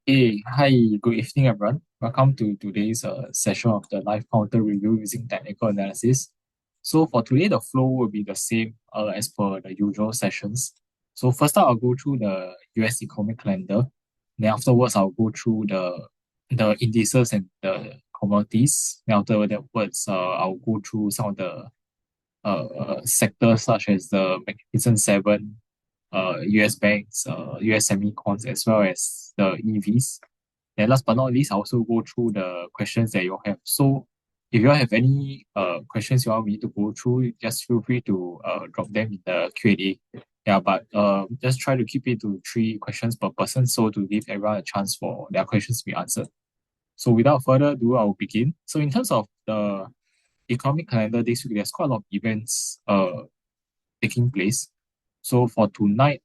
Hey, hi, good evening, everyone. Welcome to today's session of the live counter review using technical analysis. So for today, the flow will be the same as per the usual sessions. So first up, I'll go through the US economic calendar. Then afterwards, I'll go through the indices and the commodities. Then afterwards, I'll go through some of the sectors such as the Magnificent Seven, US banks, US semicons, as well as the EVs. And last but not least, I also go through the questions that you all have. So if you all have any questions you want me to go through, just feel free to drop them in the Q&A. Yeah, but just try to keep it to three questions per person so to give everyone a chance for their questions to be answered. So without further ado, I'll begin. So in terms of the economic calendar this week, there's quite a lot of events taking place. So for tonight,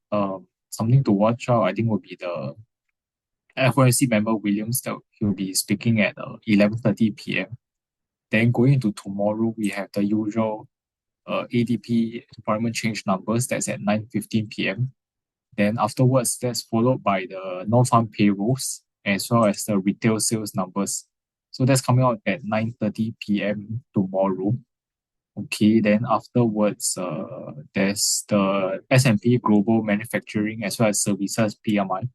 something to watch out, I think, will be the FOMC member Williams that he'll be speaking at 11:30 p.m. Then going into tomorrow, we have the usual ADP employment change numbers that's at 9:15 p.m. Then afterwards, that's followed by the non-farm payrolls as well as the retail sales numbers. So that's coming out at 9:30 p.m. tomorrow. Okay, then afterwards, there's the S&P Global Manufacturing as well as Services PMI.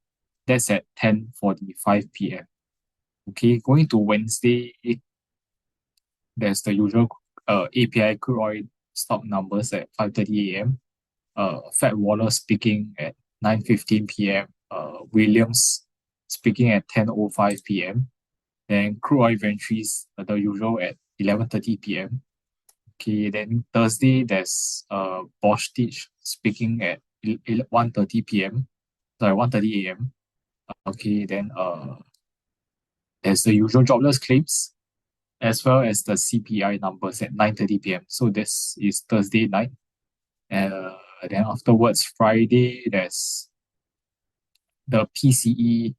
That's at 10:45 p.m. Okay, going to Wednesday, there's the usual API crude oil stock numbers at 5:30 a.m. Fed Waller speaking at 9:15 p.m. Williams speaking at 10:05 p.m. Then crude oil inventories, the usual at 11:30 p.m. Okay, then Thursday there's Bostich speaking at 1:30 p.m. Sorry, 1:30 a.m. Okay, then there's the usual jobless claims as well as the CPI numbers at 9:30 p.m. So this is Thursday night. Then afterwards, Friday, there's the PCE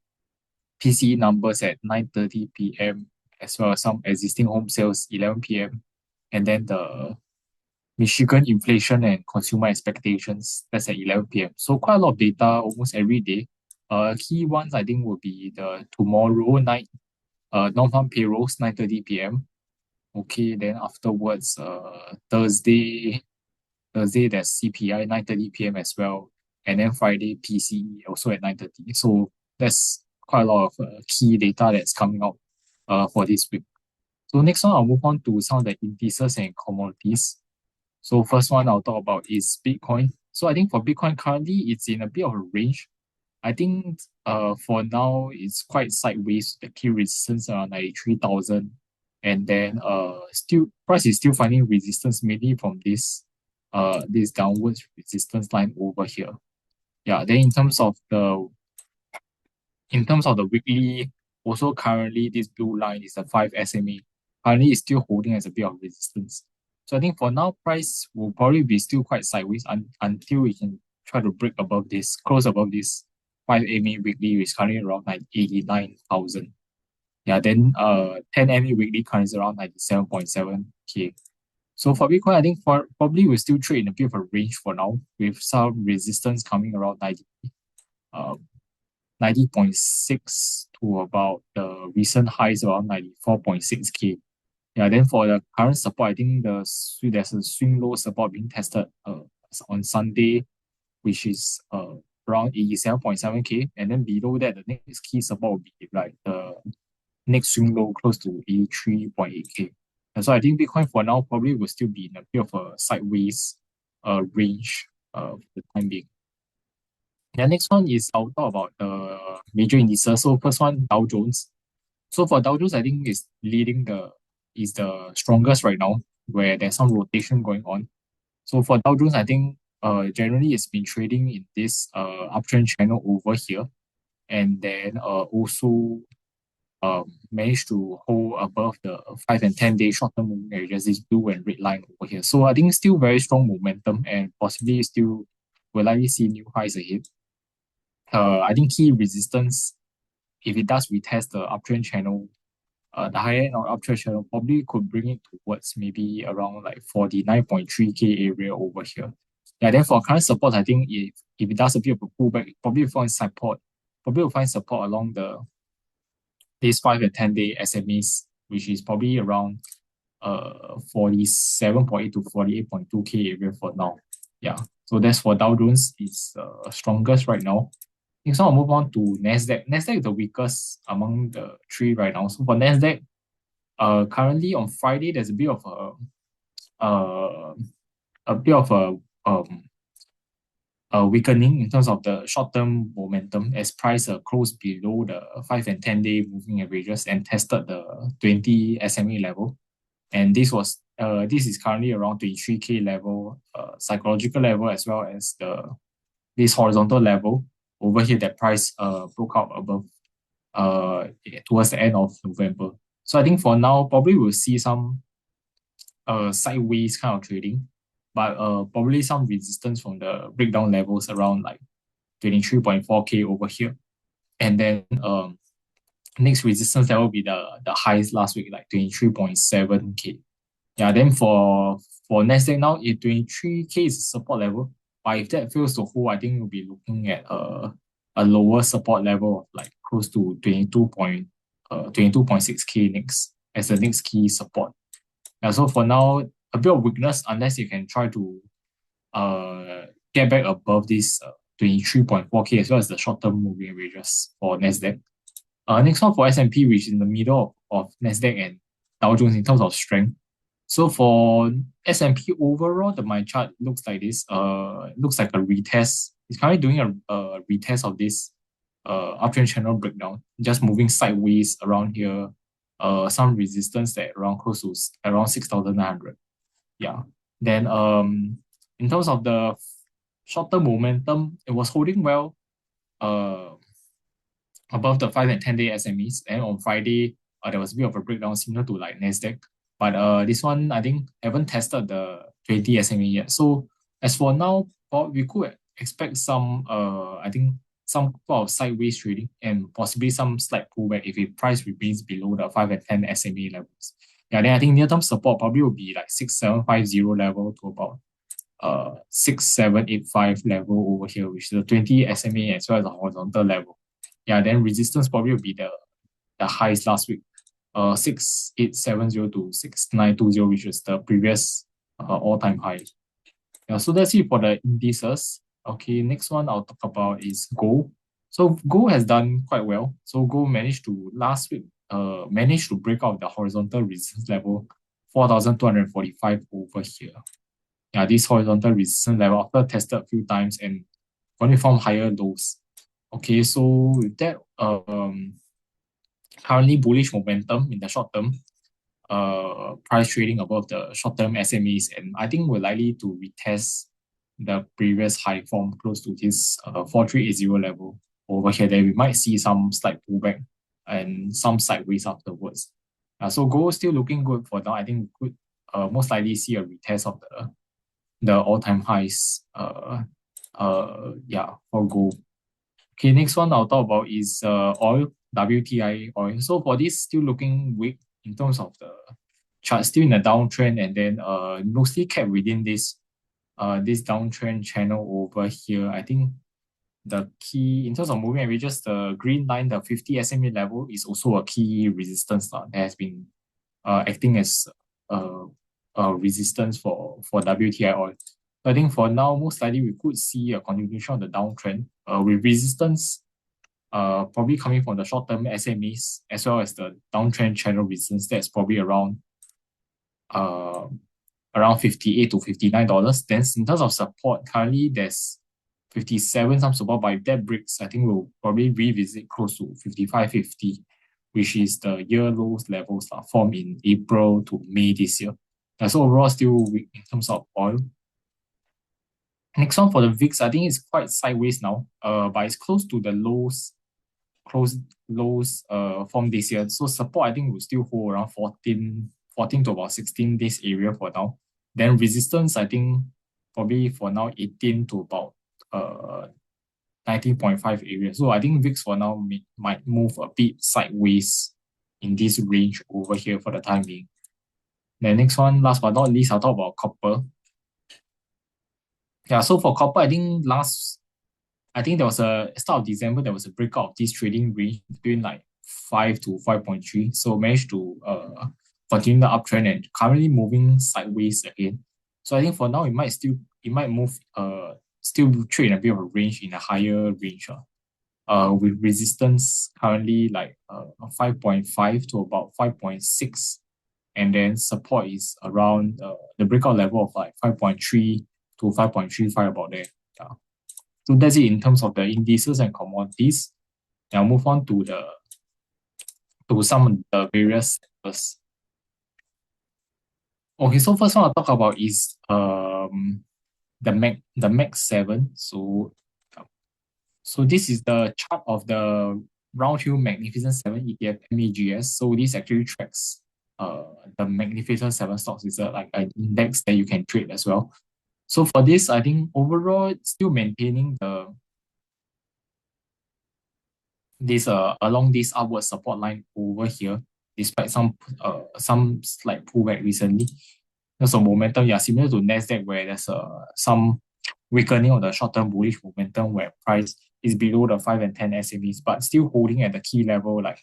numbers at 9:30 p.m. as well as some existing home sales 11 p.m. And then the Michigan inflation and consumer expectations, that's at 11 p.m. So quite a lot of data almost every day. Key ones I think will be the tomorrow night non-farm payrolls 9:30 p.m. Okay, then afterwards Thursday there's CPI 9:30 p.m. as well, and then Friday PCE also at 9:30. So that's quite a lot of key data that's coming out for this week. So next one I'll move on to some of the indices and commodities. So first one I'll talk about is Bitcoin. So I think for Bitcoin currently it's in a bit of a range. I think for now it's quite sideways. The key resistance around 93,000, and then still price is still finding resistance mainly from this downwards resistance line over here. Yeah. Then in terms of the weekly, also currently this blue line is the 5 SMA. Currently it's still holding as a bit of resistance. So I think for now price will probably be still quite sideways until we can try to break above this, close above this 5 MA weekly, which is currently around 89,000. Yeah, then 10 MA weekly currently is around 97.7K. So for Bitcoin, I think probably we'll still trade in a bit of a range for now, with some resistance coming around 90.6 to about the recent highs around 94.6K. Yeah, then for the current support, I think there's a swing low support being tested on Sunday, which is around 87.7K. And then below that, the next key support will be like the next swing low close to 83.8K. And so I think Bitcoin for now probably will still be in a bit of a sideways range for the time being. The next one is I'll talk about the major indices. So first one, Dow Jones. So for Dow Jones, I think is the strongest right now, where there's some rotation going on. So for Dow Jones, I think generally it's been trading in this uptrend channel over here, and then also managed to hold above the 5 and 10-day short-term moving averages, this blue and red line over here. So I think still very strong momentum and possibly still will likely see new highs ahead. I think key resistance, if it does retest the uptrend channel, the higher end of uptrend channel probably could bring it towards maybe around like 49.3K area over here. Yeah, then for current support, I think if it does a bit of a pullback, probably will find support along the these 5 and 10-day SMEs, which is probably around 47.8 to 48.2K area for now. Yeah. So that's for Dow Jones is strongest right now. Next one, I'll move on to Nasdaq. Nasdaq is the weakest among the three right now. So for Nasdaq, currently on Friday, there's uh, a bit of a weakening in terms of the short-term momentum as price closed below the 5 and 10-day moving averages and tested the 20 SMA level. And this is currently around 23K level, psychological level, as well as this horizontal level over here that price broke out above towards the end of November. So I think for now probably we'll see some sideways kind of trading, but probably some resistance from the breakdown levels around like 23.4K over here. And then next resistance level will be the highest last week, like 23.7K. Yeah, then for Nasdaq now, if 23K is support level, but if that fails to hold, I think we'll be looking at a lower support level of like close to 22.6K next as the next key support. Yeah, so for now, a bit of weakness unless you can try to get back above this 23.4K as well as the short-term moving averages for Nasdaq. Next one for S&P, which is in the middle of Nasdaq and Dow Jones in terms of strength. So for S&P overall, my chart looks like this. Looks like a retest. It's currently doing a retest of this uptrend channel breakdown, just moving sideways around here. Some resistance that around close to around 6,900. Yeah. Then in terms of the short-term momentum, it was holding well above the 5 and 10-day SMEs. And on Friday, there was a bit of a breakdown similar to like Nasdaq. But this one, I think, haven't tested the 20 SMA yet. So as for now, we could expect some, I think, some sort of sideways trading and possibly some slight pullback if the price remains below the 5 and 10 SMA levels. Yeah, then I think near-term support probably will be like 6,750 level to about 6,785 level over here, which is the 20 SMA as well as the horizontal level. Yeah, then resistance probably will be the highest last week, 6,870 to 6,920, which is the previous all-time high. Yeah, so that's it for the indices. Okay, next one I'll talk about is gold. So gold has done quite well. So gold managed to last week managed to break out the horizontal resistance level 4,245 over here. Yeah, this horizontal resistance level after tested a few times and only formed higher lows. Okay, so with that, currently bullish momentum in the short term, price trading above the short-term SMEs, and I think we're likely to retest the previous high form close to this 4380 level over here. Then we might see some slight pullback and some sideways afterwards. So gold still looking good for now. I think we could most likely see a retest of the all-time highs. Yeah, for gold. Okay, next one I'll talk about is oil, WTI oil. So for this, still looking weak in terms of the chart, still in a downtrend, and then mostly kept within this downtrend channel over here. I think the key in terms of moving averages, the green line, the 50 SMA level is also a key resistance that has been acting as a resistance for WTI oil. I think for now, most likely we could see a continuation of the downtrend with resistance probably coming from the short-term SMEs as well as the downtrend channel resistance that's probably around 58 to $59. Then in terms of support, currently there's 57 some support, but if that breaks, I think we'll probably revisit close to 55.50, which is the year lows levels formed in April to May this year. So overall still weak in terms of oil. Next one for the VIX, I think it's quite sideways now, but it's close to the lows from this year. So support I think will still hold around 14 to about 16 days area for now. Then resistance I think probably for now 18 to about 19.5 area. So I think VIX for now might move a bit sideways in this range over here for the time being. The next one, last but not least, I'll talk about copper. Yeah, so for copper, I think there was a start of December, there was a breakout of this trading range between like 5 to 5.3. So managed to continue the uptrend and currently moving sideways again. So I think for now it might move still trade in a bit of a range in a higher range. With resistance currently like 5.5 to about 5.6, and then support is around the breakout level of like 5.3 to 5.35, about there. Yeah. So that's it in terms of the indices and commodities. Now move on to some of the various sectors. Okay, so first one I'll talk about is the Mag 7. So this is the chart of the Roundhill Magnificent 7 ETF MAGS. So this actually tracks the Magnificent 7 stocks. Is like an index that you can trade as well. So for this, I think overall it's still maintaining this along this upward support line over here, despite some slight pullback recently. There's a momentum, yeah, similar to Nasdaq, where there's some weakening of the short-term bullish momentum, where price is below the 5 and 10 SMEs, but still holding at the key level, like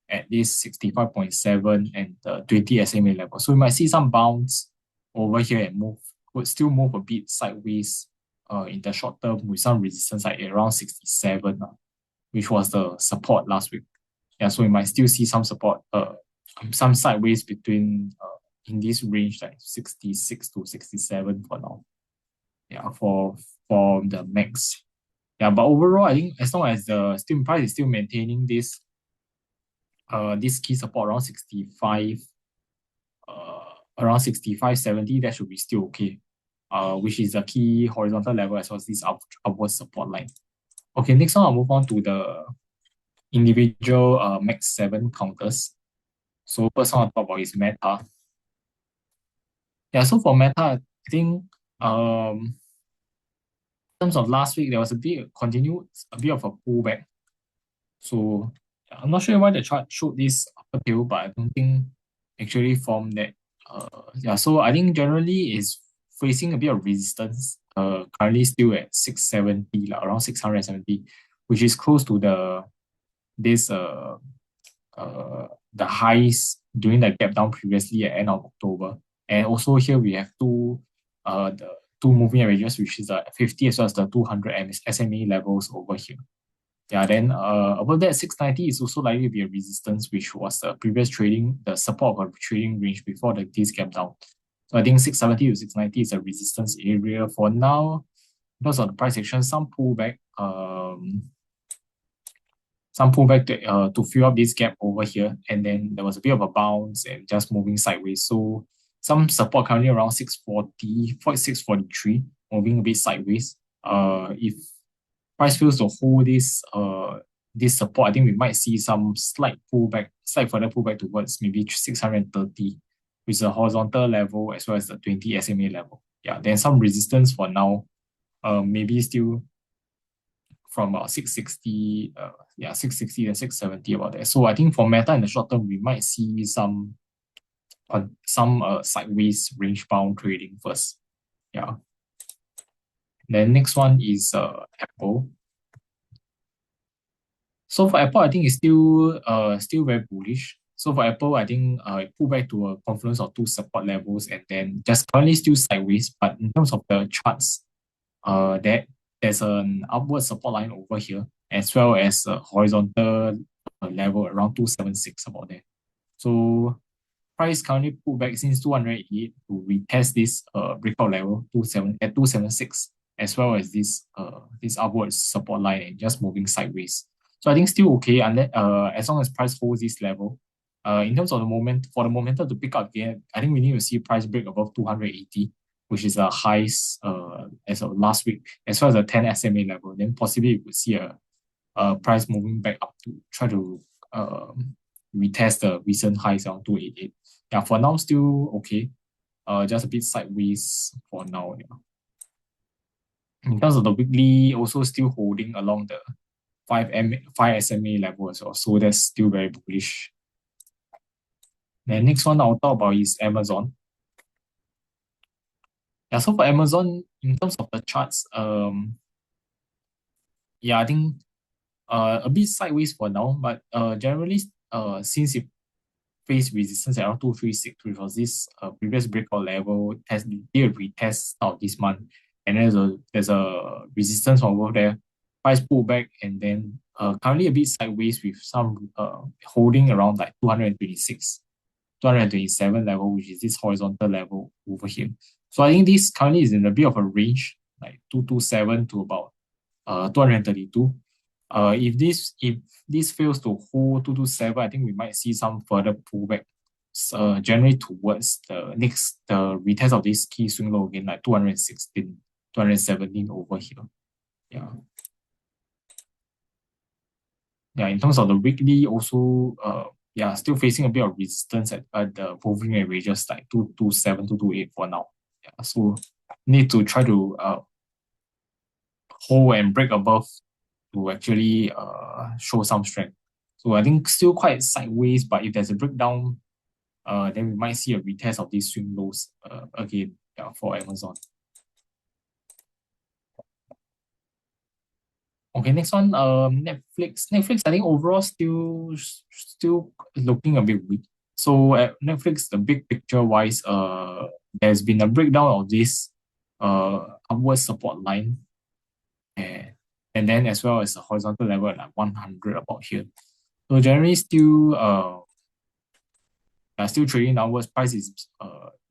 at this 65.7 and the 20 SMA level. So we might see some bounce over here and would still move a bit sideways in the short term with some resistance like around 67, which was the support last week. Yeah, so we might still see some support, some sideways between in this range like 66 to 67 for now. Yeah, for the max. Yeah, but overall, I think as long as the still price is still maintaining this key support around 65, around 65.70, that should be still okay. Which is a key horizontal level as well as this upward support line. Okay, next one I'll move on to the individual Mag 7 counters. So first one I'll talk about is Meta. Yeah, so for Meta, I think in terms of last week, there was a bit of a pullback. So I'm not sure why the chart showed this upper tail, but I don't think actually formed that. Yeah, so I think generally is facing a bit of resistance. Currently still at 670, like around 670, which is close to the highs during the gap down previously at end of October. And also here we have the two moving averages, which is the 50 as well as the 200 SMA levels over here. Yeah, then above that 690 is also likely to be a resistance, which was the support of a trading range before this gap down. So I think 670 to 690 is a resistance area for now. Because of the price action, some pullback to fill up this gap over here, and then there was a bit of a bounce and just moving sideways. So some support currently around 640, 643, moving a bit sideways. If price fails to hold this support, I think we might see some slight further pullback towards maybe 630, which is a horizontal level as well as the 20 SMA level. Yeah, then some resistance for now, maybe still from 660, 660 and 670, about that. So I think for Meta in the short term, we might see some sideways range bound trading first. Yeah. Then next one is Apple. So for Apple, I think it's still very bullish. So for Apple, I think it pulled back to a confluence of two support levels and then just currently still sideways. But in terms of the charts, there's an upward support line over here as well as a horizontal level around 276, about there. So price currently pulled back since 288 to retest this breakout level 276, as well as this upward support line and just moving sideways. So I think still okay, unless as long as price holds this level. In terms of the momentum to pick up again, I think we need to see price break above 280, which is the highest as of last week, as well as the 10 SMA level. Then possibly you could see a price moving back up to try to retest the recent highs around 288. Yeah, for now still okay. Just a bit sideways for now. Yeah. In terms of the weekly, also still holding along the 5 SMA level as well. So that's still very bullish. The next one I'll talk about is Amazon. Yeah, so for Amazon, in terms of the charts, I think A bit sideways for now, but generally, since it faced resistance at around 236, which was this previous breakout level, has did a retest out this month, and there's a resistance from over there. Price pull back and then currently a bit sideways with some holding around like 226, 227 level, which is this horizontal level over here. So I think this currently is in a bit of a range, like 227 to about 232. If this fails to hold 227, I think we might see some further pullback, generally towards the retest of this key swing low again, like 216, 217 over here. Yeah. Yeah, in terms of the weekly, also, yeah, still facing a bit of resistance at the moving averages like 227, 228 for now. Yeah, so need to try to hold and break above to actually show some strength. So I think still quite sideways, but if there's a breakdown, then we might see a retest of these swing lows again, yeah, for Amazon. Okay, next one, Netflix. Netflix, I think overall still looking a bit weak. So at Netflix, the big picture wise, there's been a breakdown of this upward support line, and then as well as a horizontal level at like 100 about here. So generally still trading downwards. Price is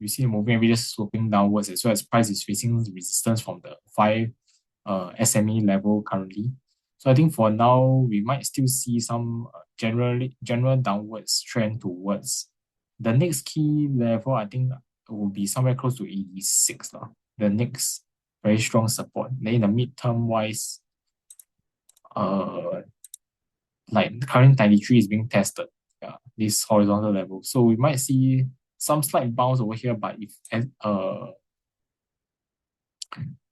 we see moving averages sloping downwards, as well as price is facing resistance from the 5 SME level currently. So I think for now we might still see some general downwards trend towards the next key level. I think will be somewhere close to 86 lah. The next very strong support. Then in the midterm wise, like the current 93 is being tested. Yeah, this horizontal level. So we might see some slight bounce over here, but if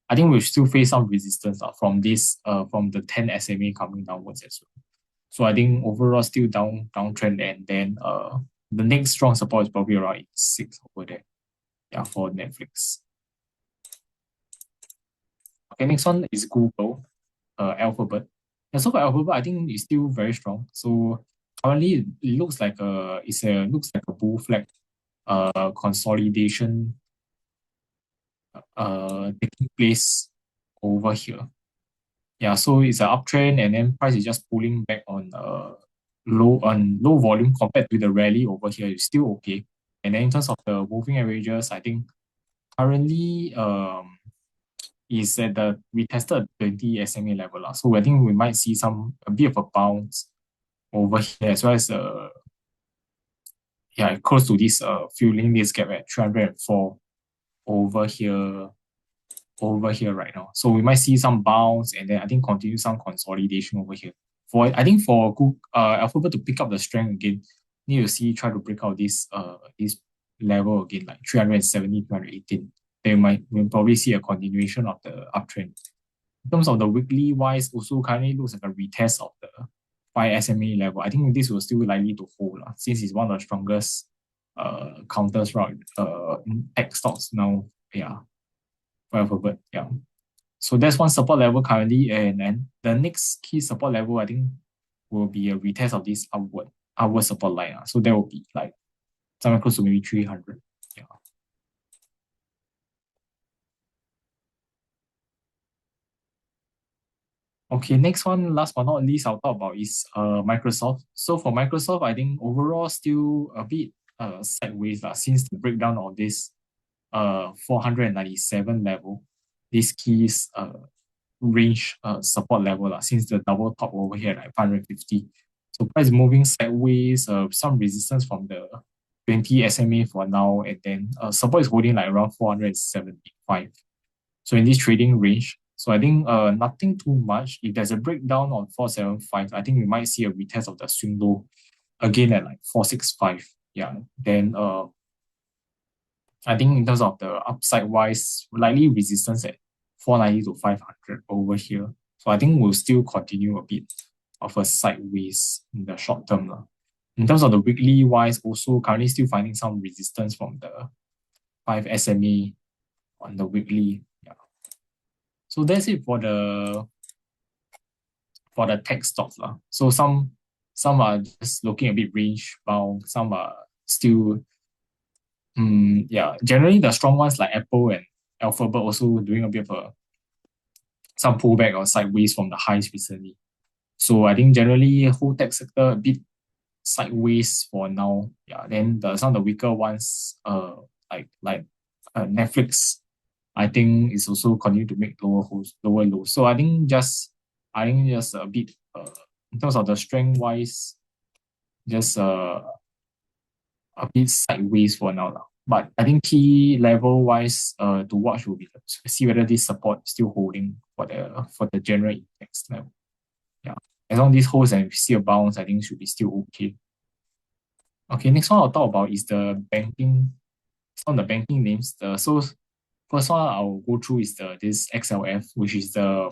I think we still face some resistance from this from the 10 SMA coming downwards as well. So I think overall still downtrend, and then the next strong support is probably around 86 over there. Yeah, for Netflix. Okay, next one is Google, Alphabet. And so for Alphabet, I think it's still very strong. So currently it looks like a bull flag consolidation taking place over here. Yeah, so it's an uptrend, and then price is just pulling back on low volume compared to the rally over here. It's still okay. And then in terms of the moving averages, I think currently is at the we tested 20 SMA level. So I think we might see a bit of a bounce over here, as well as close to this filling this gap at 304 over here right now. So we might see some bounce, and then I think continue some consolidation over here. For Google, Alphabet to pick up the strength again, need to try to break out this level again, like 370, 318. We'll probably see a continuation of the uptrend. In terms of the weekly wise, also currently looks like a retest of the 5 SMA level. I think this will still likely to hold since it's one of the strongest counters in tech stocks now. Yeah, for Alphabet. Yeah. So that's one support level currently, and then the next key support level I think will be a retest of this upward support line. So that will be like somewhere close to maybe 300. Yeah. Okay, next one, last but not least, I'll talk about is Microsoft. So for Microsoft, I think overall still a bit sideways since the breakdown of this 497 level, this keys range support level since the double top over here like 550. So price moving sideways, some resistance from the 20 SMA for now, and then support is holding like around 475. So in this trading range, so I think nothing too much. If there's a breakdown on 475, I think we might see a retest of the swing low again at like 465. Yeah. Then I think in terms of the upside wise, likely resistance at 490 to 500 over here. So I think we'll still continue a bit of a sideways in the short term. In terms of the weekly wise, also currently still finding some resistance from the 5 SMA on the weekly. Yeah. So that's it for the tech stocks lah. So some are just looking a bit range bound, some are still yeah. Generally the strong ones like Apple and Alphabet also doing a bit of some pullback or sideways from the highs recently. So I think generally whole tech sector a bit sideways for now. Yeah. Then some of the weaker ones, Netflix, I think is also continue to make lower lows. So I think just a bit in terms of the strength wise, just a bit sideways for now lah. But I think key level wise to watch will be to see whether this support is still holding for the general index level. Yeah. As long as this holds and we see a bounce, I think should be still okay. Okay, next one I'll talk about is some of the banking names. So first one I'll go through is this XLF, which is the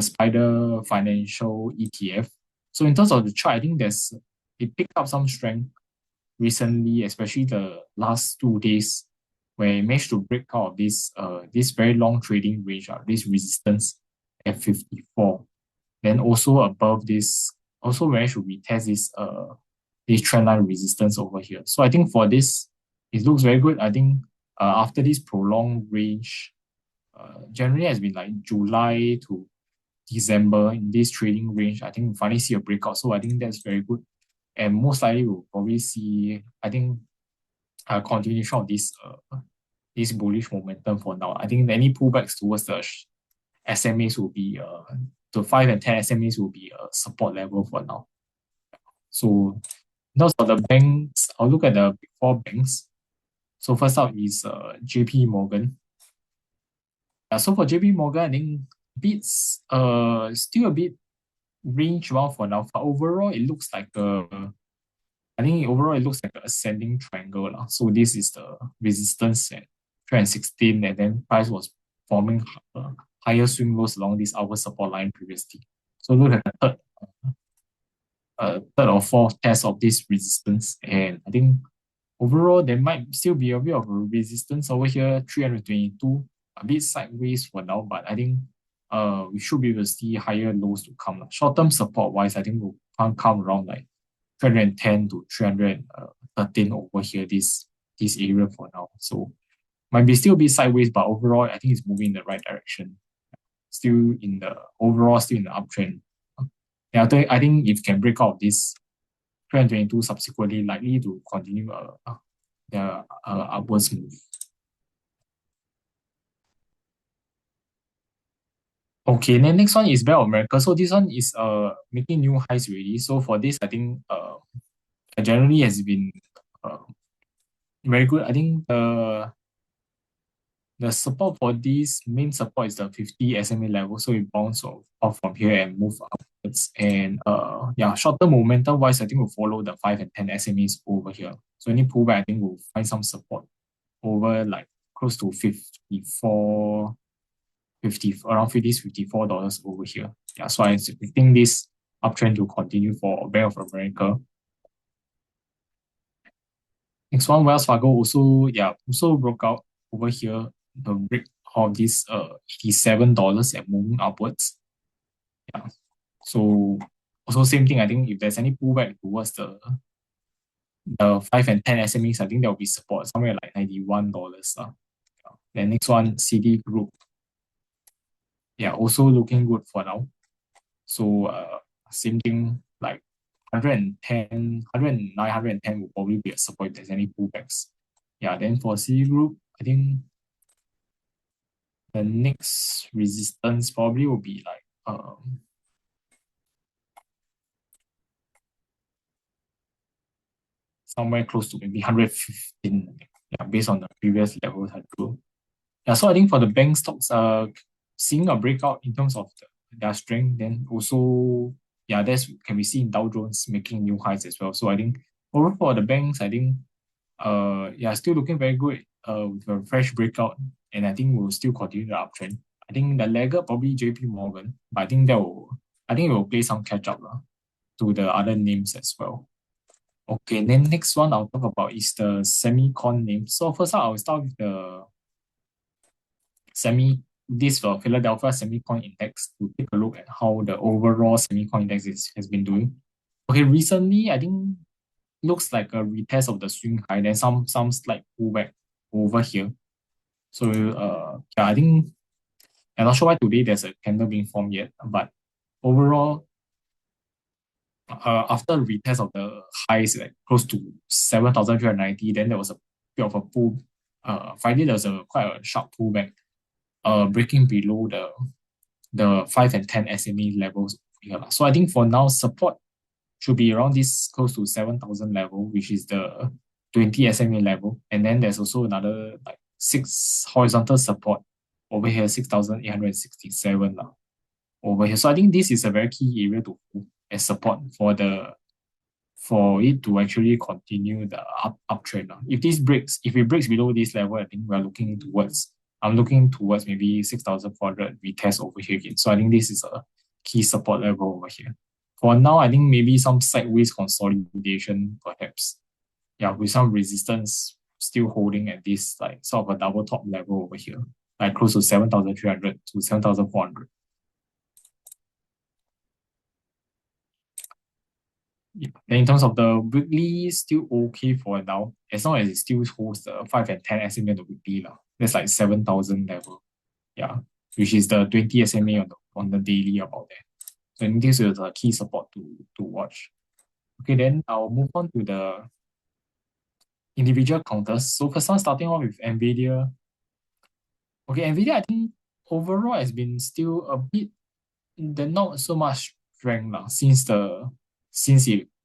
Spider Financial ETF. So in terms of the chart, I think it picked up some strength recently, especially the last 2 days, where it managed to break out of this very long trading range, this resistance at 54. Then also above this, also managed to retest this trendline resistance over here. So I think for this, it looks very good. I think after this prolonged range, generally has been like July to December in this trading range. I think we finally see a breakout. So I think that's very good. And most likely we'll probably see, I think, a continuation of this bullish momentum for now. I think any pullbacks towards the SMAs will be the 5 and 10 SMAs will be a support level for now. So in terms of the banks, I'll look at the big four banks. So first up is JP Morgan. So for JP Morgan, I think beats still a bit range bound for now. But overall, it looks like it looks like an ascending triangle lah. So this is the resistance at 316, and then price was forming higher swing lows along this upper support line previously. So look at the third or fourth test of this resistance, and I think overall there might still be a bit of a resistance over here, 322, a bit sideways for now, but I think we should be able to see higher lows to come. Short term support wise, I think we'll come around like 310 to 313 over here, this area for now. So might be still be sideways, but overall I think it's moving in the right direction. Still in the uptrend. Yeah, I think if can break out this 322 subsequently, likely to continue the upwards move. Okay, then next one is Bank of America. So this one is making new highs already. So for this, I think generally has been very good. I think the support for this main support is the 50 SMA level. So it bounced off from here and move upwards. And short-term momentum wise, I think we'll follow the 5 and 10 SMAs over here. So any pullback, I think we'll find some support over like close to 54, 50, around $54 over here. Yeah, so I think this uptrend to continue for Bank of America. Next one, Wells Fargo also broke out over here, the break of this $87 and moving upwards. Yeah. So also same thing, I think if there's any pullback towards the 5 and 10 SMEs, I think there will be support somewhere like $91. Yeah. Then next one, Citigroup. Yeah, also looking good for now. So same thing, like 110, 109, 110 will probably be a support if there's any pullbacks. Yeah, then for Citigroup, I think the next resistance probably will be like somewhere close to maybe 115, yeah, based on the previous levels I drew. Yeah, so I think for the bank stocks, seeing a breakout in terms of their strength, then also, yeah, that's can be seen Dow Jones making new highs as well. So I think overall for the banks, I think still looking very good with a fresh breakout, and I think we'll still continue the uptrend. I think the laggard probably JP Morgan, but I think it will play some catch up to the other names as well. Okay, then next one I'll talk about is the semicon names. So first up, I'll start with the this Philadelphia Semicon Index to take a look at how the overall Semicon Index has been doing. Okay, recently I think looks like a retest of the swing high, then some slight pullback over here. So yeah, I think I'm not sure why today there's a candle being formed yet, but overall, after retest of the highs like close to 7,390, then there was a bit of a pull. Friday there was a quite a sharp pullback, breaking below the 5 and 10 SMA levels here. So I think for now support should be around this close to 7,000 level, which is the 20 SMA level. And then there's also another like 6 horizontal support over here, 6,867 over here. So I think this is a very key area to hold as support for it to actually continue the uptrend. If it breaks below this level, I think I'm looking towards maybe 6,400 retest over here again. So I think this is a key support level over here. For now, I think maybe some sideways consolidation, perhaps. Yeah, with some resistance still holding at this like sort of a double top level over here, like close to 7,300 to 7,400. Yeah. Then in terms of the weekly, still okay for now, as long as it still holds the 5 and 10 SMA on the weekly. That's like 7,000 level. Yeah. Which is the 20 SMA on the daily about that. So I think this is a key support to watch. Okay, then I'll move on to the individual counters. So first one starting off with NVIDIA. Okay, NVIDIA I think overall has been still a bit not so much strength since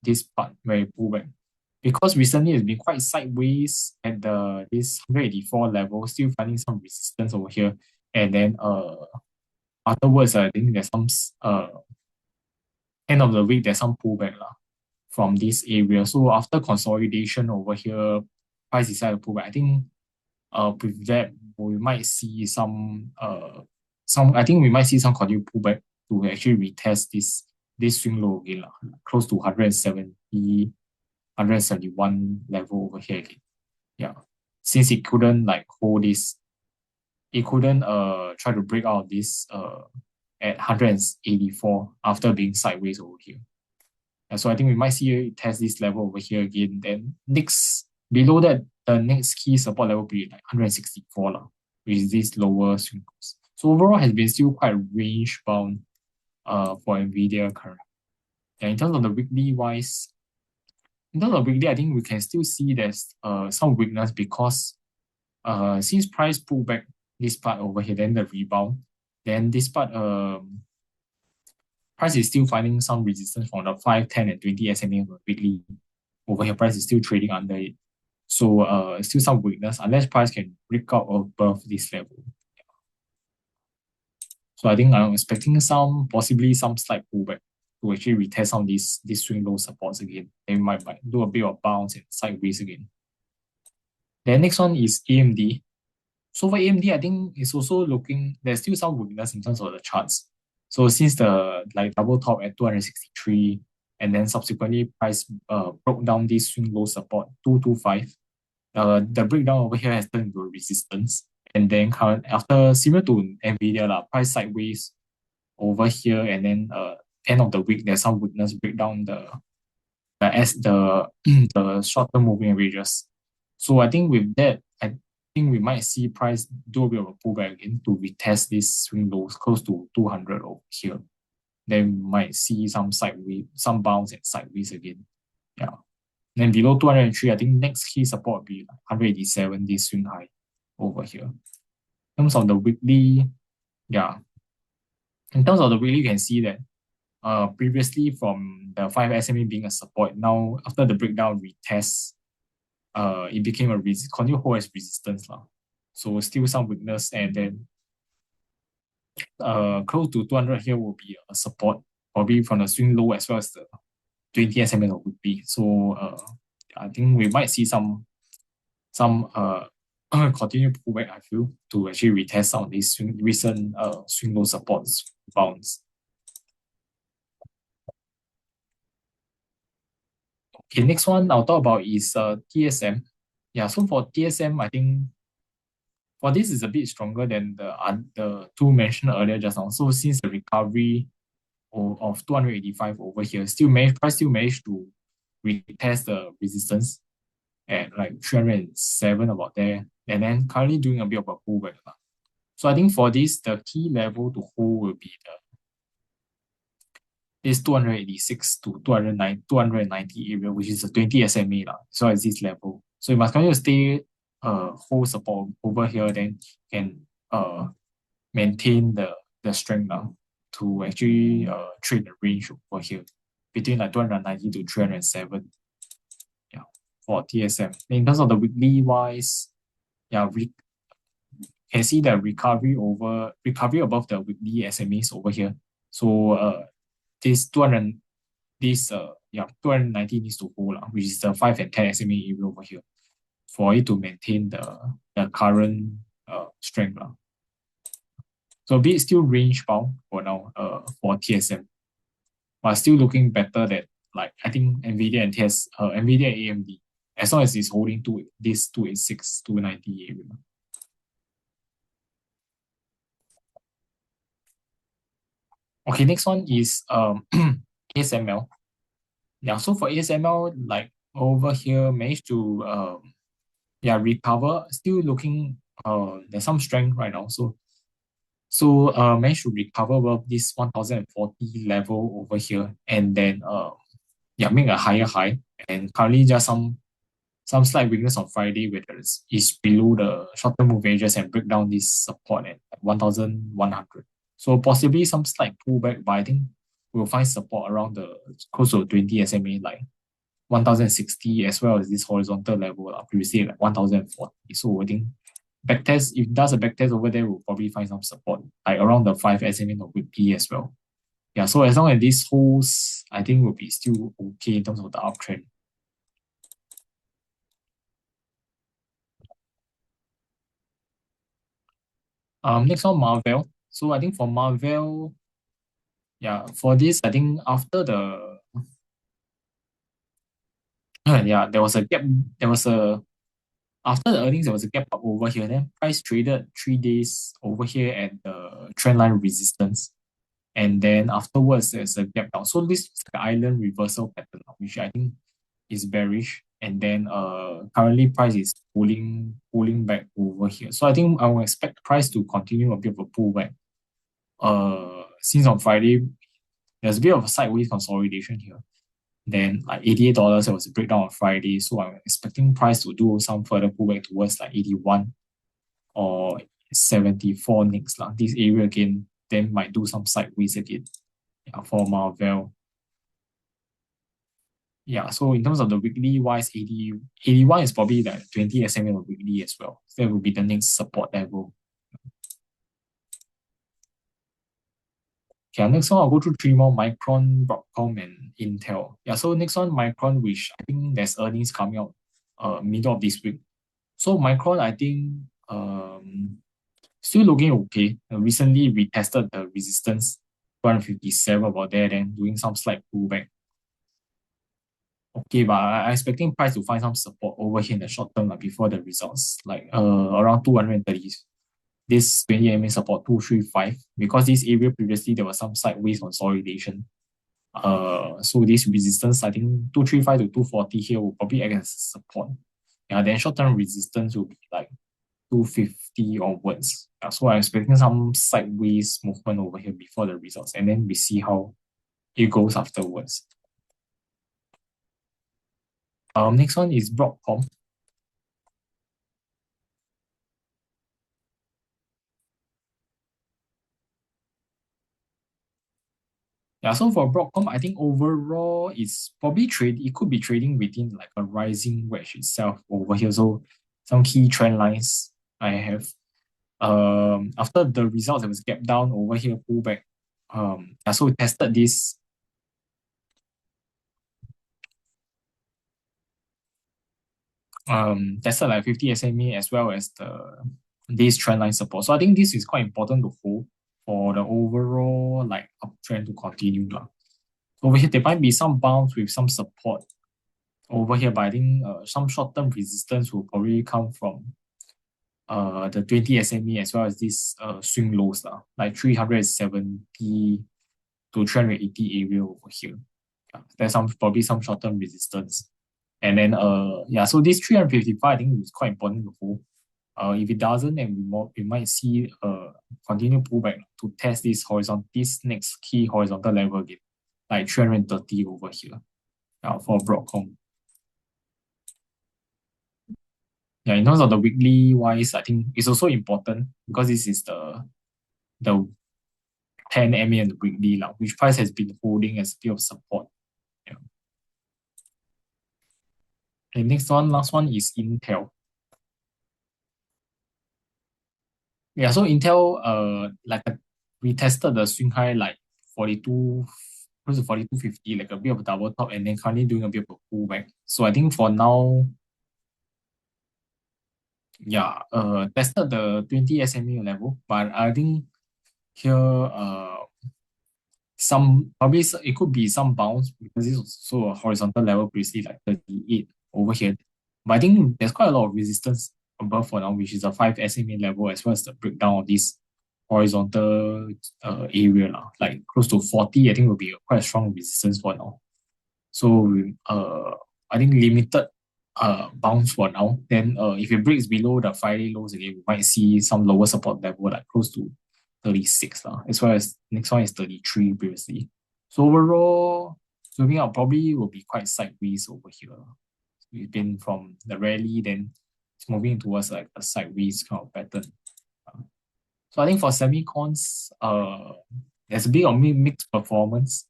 this part where it pulled back. Because recently it's been quite sideways at this 184 level, still finding some resistance over here. And then afterwards I think there's some end of the week there's some pullback from this area. So after consolidation over here, price decided to pull back. I think with that we might see some I think we might see some continued pullback to actually retest this swing low again, close to 170, 171 level over here again. Yeah. Since it couldn't like hold this, it couldn't try to break out of this at 184 after being sideways over here. And so I think we might see it test this level over here again. Then next below that, the next key support level will be like 164, which is this lower swing lows. So overall has been still quite range bound for NVIDIA currently. And in terms of the weekly wise, in terms of weekly, I think we can still see there's some weakness because since price pulled back this part over here, then the rebound, then this part price is still finding some resistance from the 5, 10, and 20 SMA weekly. Over here, price is still trading under it. So still some weakness unless price can break out above this level. So I think I'm expecting possibly some slight pullback to actually retest some of these swing low supports again. Then we might do a bit of bounce and sideways again. Then next one is AMD. So for AMD, I think it's also there's still some weakness in terms of the charts. So since the like double top at 263, and then subsequently price broke down this swing low support 225. The breakdown over here has turned into a resistance. And then after similar to NVIDIA, price sideways over here, and then end of the week there's some weakness breakdown the short-term moving averages. So I think with that, I think we might see price do a bit of a pullback again to retest this swing lows close to 200 over here. Then we might see some bounce and sideways again. Yeah. Then below 203, I think next key support will be like 187, this swing high over here. In terms of the weekly, yeah. In terms of the weekly, you can see that previously from the 5 SMA being a support, now after the breakdown retest, it became a continue hold as resistance. So still some weakness, and then close to 200 here will be a support, probably from the swing low as well as the 20 SMA of weekly. So I think we might see some continued pullback, I feel, to actually retest some of these recent swing low supports bounce. Okay, next one I'll talk about is TSM. Yeah, so for TSM, I think For this is a bit stronger than the two mentioned earlier just now. So since the recovery of 285 over here, price still managed to retest the resistance at like 307 about there, and then currently doing a bit of a pullback. So I think for this, the key level to hold will be this 286 to 290 area, which is a 20 SMA lah. So at this level. So you must continue to stay hold support over here, then can maintain the strength now to actually trade the range over here between like 290 to 307. Yeah, for TSM. In terms of the weekly wise, yeah, we can see the recovery above the weekly SMEs over here. So this 200 this 290 needs to hold, which is the 5 and 10 SMA area over here for it to maintain the current strength. So a bit still range bound for now for TSM, but still looking better than like I think Nvidia and Nvidia and AMD, as long as it's holding to this 286, 290 area. Okay, next one is ASML. Yeah, so for ASML, like over here, managed to recover. Still looking there's some strength right now. So managed to recover above this 1040 level over here, and then make a higher high. And currently just some slight weakness on Friday, where is below the short-term move averages and break down this support at 1100. So possibly some slight pullback, but I think we'll find support around the close to 20 SMA like 1060, as well as this horizontal level previously like 1040. So I think backtest, if it does a backtest over there, we'll probably find some support like around the 5 SMA of weekly as well. Yeah, so as long as this holds, I think we'll be still okay in terms of the uptrend. Next one, Marvell. So I think for Marvell, yeah, for this, I think after the yeah, there was a gap. There was a After the earnings, there was a gap up over here. Then price traded 3 days over here at the trendline resistance, and then afterwards there's a gap down. So this is the island reversal pattern, which I think is bearish. And then currently price is pulling back over here. So I think I will expect price to continue a bit of a pullback. Since on Friday there's a bit of a sideways consolidation here. Then like $88, there was a breakdown on Friday. So I'm expecting price to do some further pullback towards like 81 or 74 next. This area again, then might do some sideways again. Yeah, for Marvell. Yeah, so in terms of the weekly wise, 81 is probably like 20 SMA of weekly as well. So that will be the next support level. Okay, next one I'll go through three more: Micron, Broadcom, and Intel. Yeah, so next one, Micron, which I think there's earnings coming out middle of this week. So Micron, I think still looking okay. Recently retested the resistance 257 about there, then doing some slight pullback. Okay, but I'm expecting price to find some support over here in the short term before the results, like around 230. This 20 MA support 235, because this area previously there was some sideways consolidation. So this resistance, I think 235 to 240 here will probably act as support. Yeah, then short-term resistance will be like 250 onwards. Yeah, so I'm expecting some sideways movement over here before the results, and then we see how it goes afterwards. Next one is Broadcom. Yeah, so for Broadcom, I think overall it's probably it could be trading within like a rising wedge itself over here. So some key trend lines I have. After the results, there was gap down over here, pullback. So we tested this. Tested like 50 SMA as well as this trend line support. So I think this is quite important to hold for the overall like uptrend to continue. Over here, there might be some bounce with some support over here, but I think some short-term resistance will probably come from the 20 SME as well as this swing lows like 370 to 380 area over here. Yeah, there's some probably some short-term resistance. And then yeah, so this 355 I think is quite important to hold. If it doesn't, then we might see continue pullback to test this next key horizontal level again, like 330 over here. For Broadcom. Yeah, in terms of the weekly wise, I think it's also important because this is the 10 MA and the weekly, which price has been holding as a bit of support. Yeah. And last one is Intel. Yeah, so Intel, we tested the swing high like 42, close to 42.50, like a bit of a double top, and then currently doing a bit of a pullback. So I think for now, yeah, tested the 20 SMA level, but I think here, it could be some bounce because this was also a horizontal level previously, like 38 over here. But I think there's quite a lot of resistance above for now, which is a 5 SMA level, as well as the breakdown of this horizontal area, like close to 40, I think will be quite a strong resistance for now. So I think limited bounce for now. Then if it breaks below the Friday lows again, we might see some lower support level, like close to 36 as well as next one is 33 previously. So overall, zooming out probably will be quite sideways over here. We've been from the rally, then it's moving towards like a sideways kind of pattern. So I think for semicons, there's a bit of mixed performance.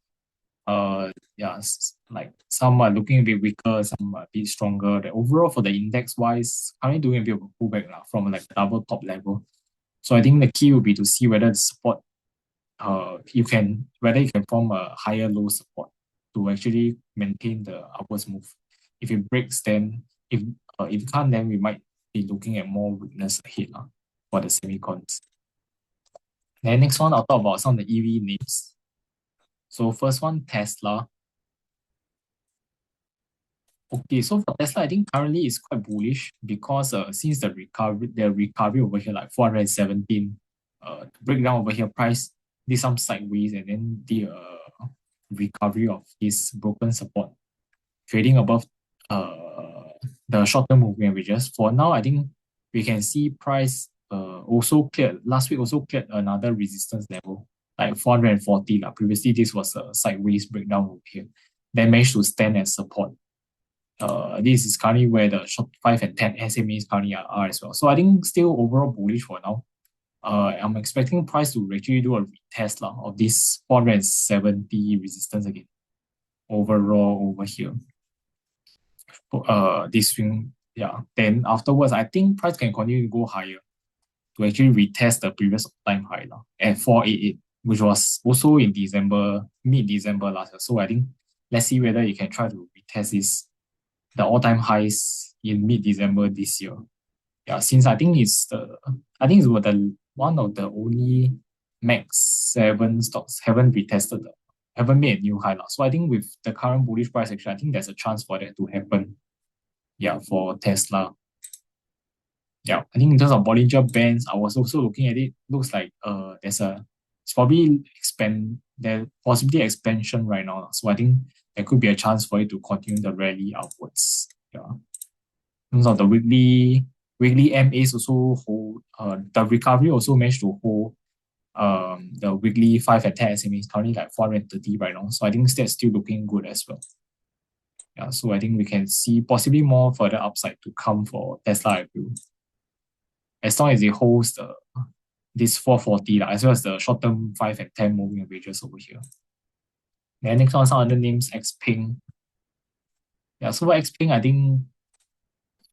Yeah, like some are looking a bit weaker, some are a bit stronger. The overall for the index wise, currently doing a bit of a pullback from like double top level. So I think the key will be to see whether the support, whether you can form a higher low support to actually maintain the upwards move. If it breaks, then if it can't, then we might be looking at more weakness ahead for the semicons. Then next one, I'll talk about some of the EV names. So first one, Tesla. Okay, so for Tesla, I think currently it's quite bullish because since the recovery over here, like 417, breakdown over here, price did some sideways and then the recovery of this broken support, trading above the short-term moving averages. For now, I think we can see price also cleared, last week also cleared another resistance level, like 440. Previously, this was a sideways breakdown over here. Then managed to stand as support. This is currently where the short 5 and 10 SMEs currently are as well. So I think still overall bullish for now. I'm expecting price to actually do a retest of this 470 resistance again. Overall over here. This swing, yeah. Then afterwards, I think price can continue to go higher to actually retest the previous time high at 488, which was also in mid-December last year. So I think let's see whether you can try to retest the all-time highs in mid-December this year. Yeah, since I think it's one of the only Max 7 stocks haven't made a new high. So I think with the current bullish price action, I think there's a chance for that to happen. Yeah, for Tesla. Yeah, I think in terms of Bollinger Bands, I was also looking at it. Looks like it's probably possibly expansion right now. So I think there could be a chance for it to continue the rally upwards. Yeah. In terms of the weekly MAs also hold, the recovery also managed to hold the weekly 5 and 10 SMAs currently like 430 right now. So I think that's still looking good as well. Yeah, so I think we can see possibly more further upside to come for Tesla, I feel. As long as it holds this 440, as well as the short-term 5 and 10 moving averages over here. Then next one, some other names, Xpeng. Yeah, so for Xpeng, I think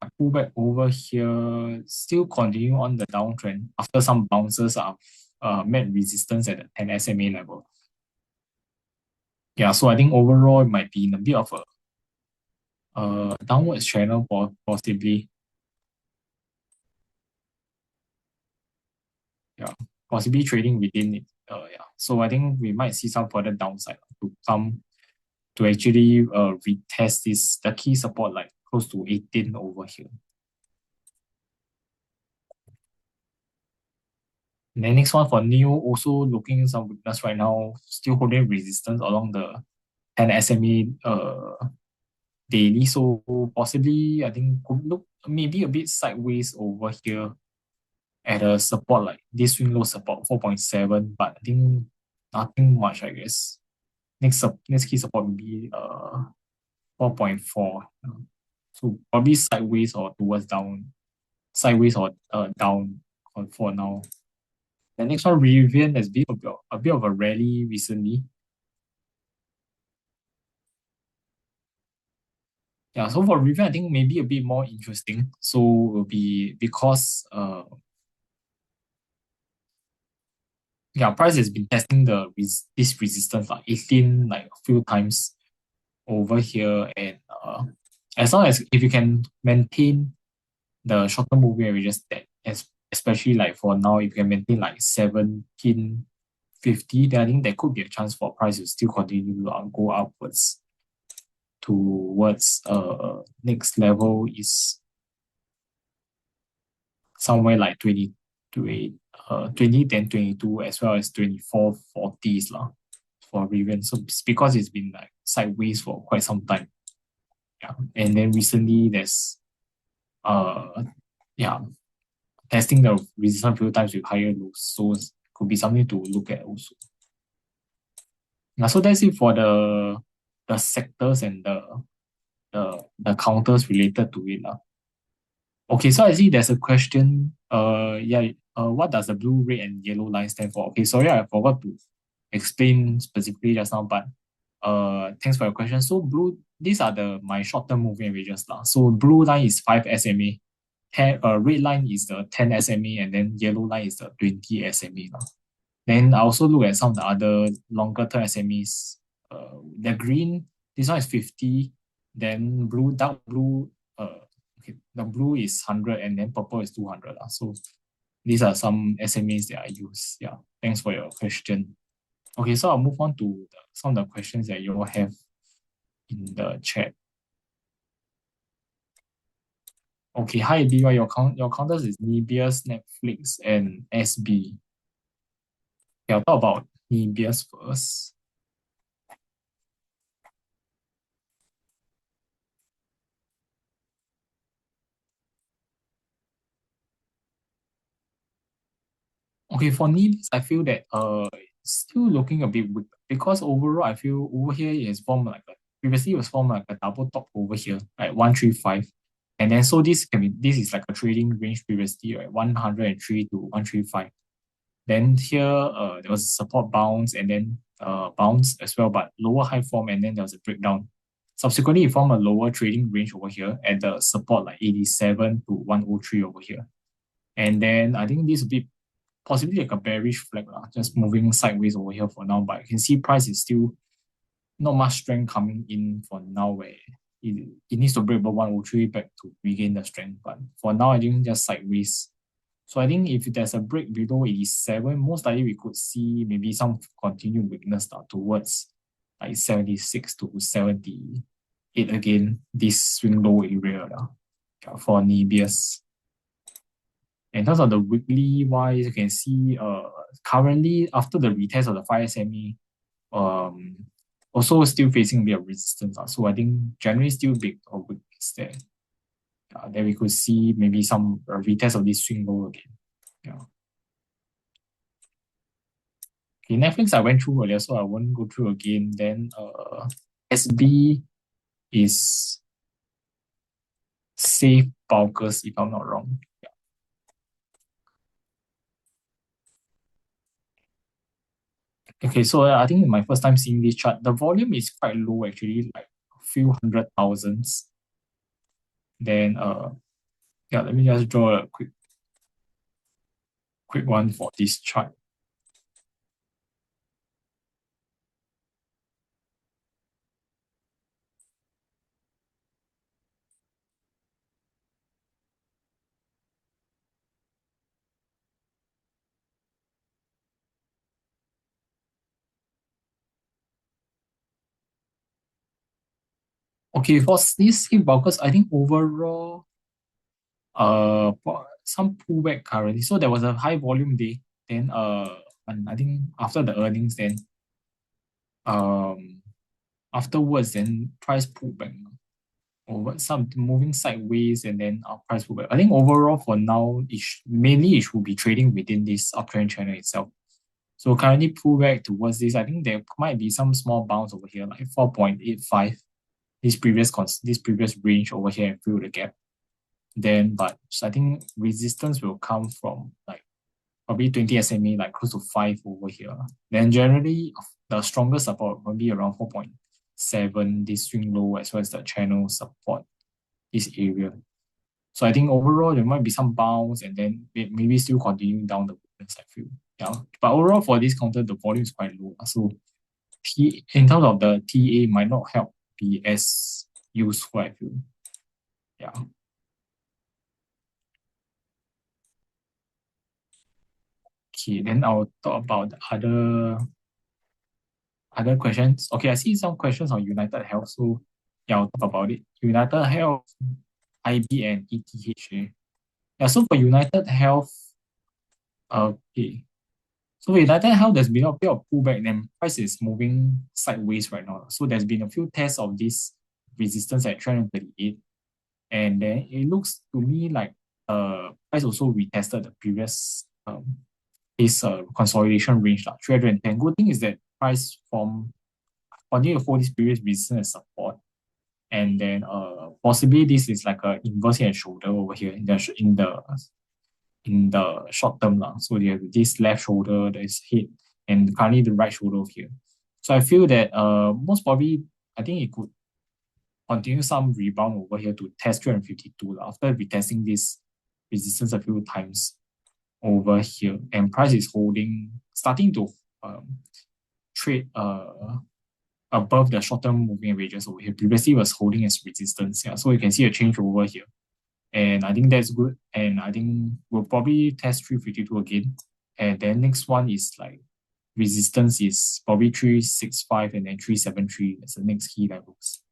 I pull back over here, still continue on the downtrend after some bounces have met resistance at the 10 SMA level. Yeah, so I think overall it might be in a bit of a downwards channel possibly. Yeah, possibly trading within it. Yeah, so I think we might see some further downside to come to actually retest the key support like close to 18 over here. And then next one for Neo, also looking some weakness right now, still holding resistance along the 10 SMA daily. So possibly, I think could look maybe a bit sideways over here at a support like this swing low support 4.7, but I think nothing much, I guess. Next key support will be 4.4. So probably sideways or towards down, sideways or down for now. The next one, Rivian, has been a bit of a rally recently. Yeah, so for Rivian, I think maybe a bit more interesting. So will be because yeah, price has been testing this resistance like 18 like a few times over here, and as long as if you can maintain the short-term moving averages that especially like for now, if you can maintain like 1750, then I think there could be a chance for price to still continue to go upwards towards next level is somewhere like 20 then 22 as well as 2440s lah for Rivian. So it's because it's been like sideways for quite some time. Yeah. And then recently there's uh yeah, testing the resistance few times with higher lows. So it could be something to look at also. Yeah, so that's it for the sectors and the counters related to it. Okay, so I see there's a question. What does the blue, red, and yellow line stand for? Okay, sorry, I forgot to explain specifically just now, but thanks for your question. So these are my short-term moving averages lah. So blue line is 5 SMA, red line is the 10 SMA, and then yellow line is the 20 SMA lah. Then I also look at some of the other longer term SMEs. The green, this one is 50. Then dark blue, okay, the blue is 100 and then purple is 200. So these are some SMEs that I use. Yeah, thanks for your question. Okay, so I'll move on to some of the questions that you all have in the chat. Okay, hi DY, your counters is Nebius, Netflix, and SB. Okay, I'll talk about Nebius first. Okay, for Nebius, I feel that still looking a bit weak because overall I feel over here it has formed like previously it was formed like a double top over here, like 135. And then so this is like a trading range previously, right? 103 to 135. Then here there was a support bounce and then bounce as well, but lower high form, and then there was a breakdown. Subsequently, it formed a lower trading range over here at the support like 87 to 103 over here. And then I think this will be possibly like a bearish flag, just moving sideways over here for now. But you can see price is still not much strength coming in for now, where it needs to break above 103 back to regain the strength. But for now, I think just sideways. So I think if there's a break below 87, most likely we could see maybe some continued weakness towards like 76 to 78 again, this swing low area for Nebius. In terms of the weekly wise, you can see currently after the retest of the 5 SMA, also still facing a bit of resistance. So I think generally still big or weakness there. Then we could see maybe some retest of this swing low again. Yeah. Okay, Netflix I went through earlier, so I won't go through again. Then SB is safe bulkers, if I'm not wrong. Okay, so I think my first time seeing this chart, the volume is quite low actually, like a few hundred thousands. Then yeah, let me just draw a quick one for this chart. Okay, for these safe bulkers, I think overall some pullback currently. So there was a high volume day. Then and I think after the earnings, then um afterwards, then price pullback over some moving sideways, and then our price pullback. I think overall for now, mainly it should be trading within this uptrend channel itself. So currently pull back towards this. I think there might be some small bounce over here, like 4.85. This previous range over here and fill the gap. Then, but I think resistance will come from like probably 20 SMA, like close to 5 over here. Then generally the strongest support will be around 4.7, this swing low, as well as the channel support, this area. So I think overall there might be some bounce, and then maybe still continuing down the weakness, I feel. Yeah. But overall for this counter, the volume is quite low. So in terms of the TA might not help be as useful, I feel. Yeah. Okay, then I'll talk about the other questions. Okay, I see some questions on United Health, so yeah, I'll talk about it. United Health, IB, and ETHA. Yeah, so for United Health, okay. So for United Health, there's been a bit of pullback, and price is moving sideways right now. So there's been a few tests of this resistance at 338, and then it looks to me like price also retested the previous this consolidation range, 310. Good thing is that price from continue to hold this previous resistance as support, and then possibly this is like a inverse head and shoulder over here in the short term lah. So you have this left shoulder that is hit, and currently the right shoulder over here. So I feel that most probably I think it could continue some rebound over here to test 352 lah, after retesting this resistance a few times over here, and price is starting to trade above the short-term moving averages over here. Previously was holding as resistance. Yeah, so you can see a change over here. And I think that's good. And I think we'll probably test 352 again. And then next one is like resistance is probably 365 and then 373. That's the next key levels.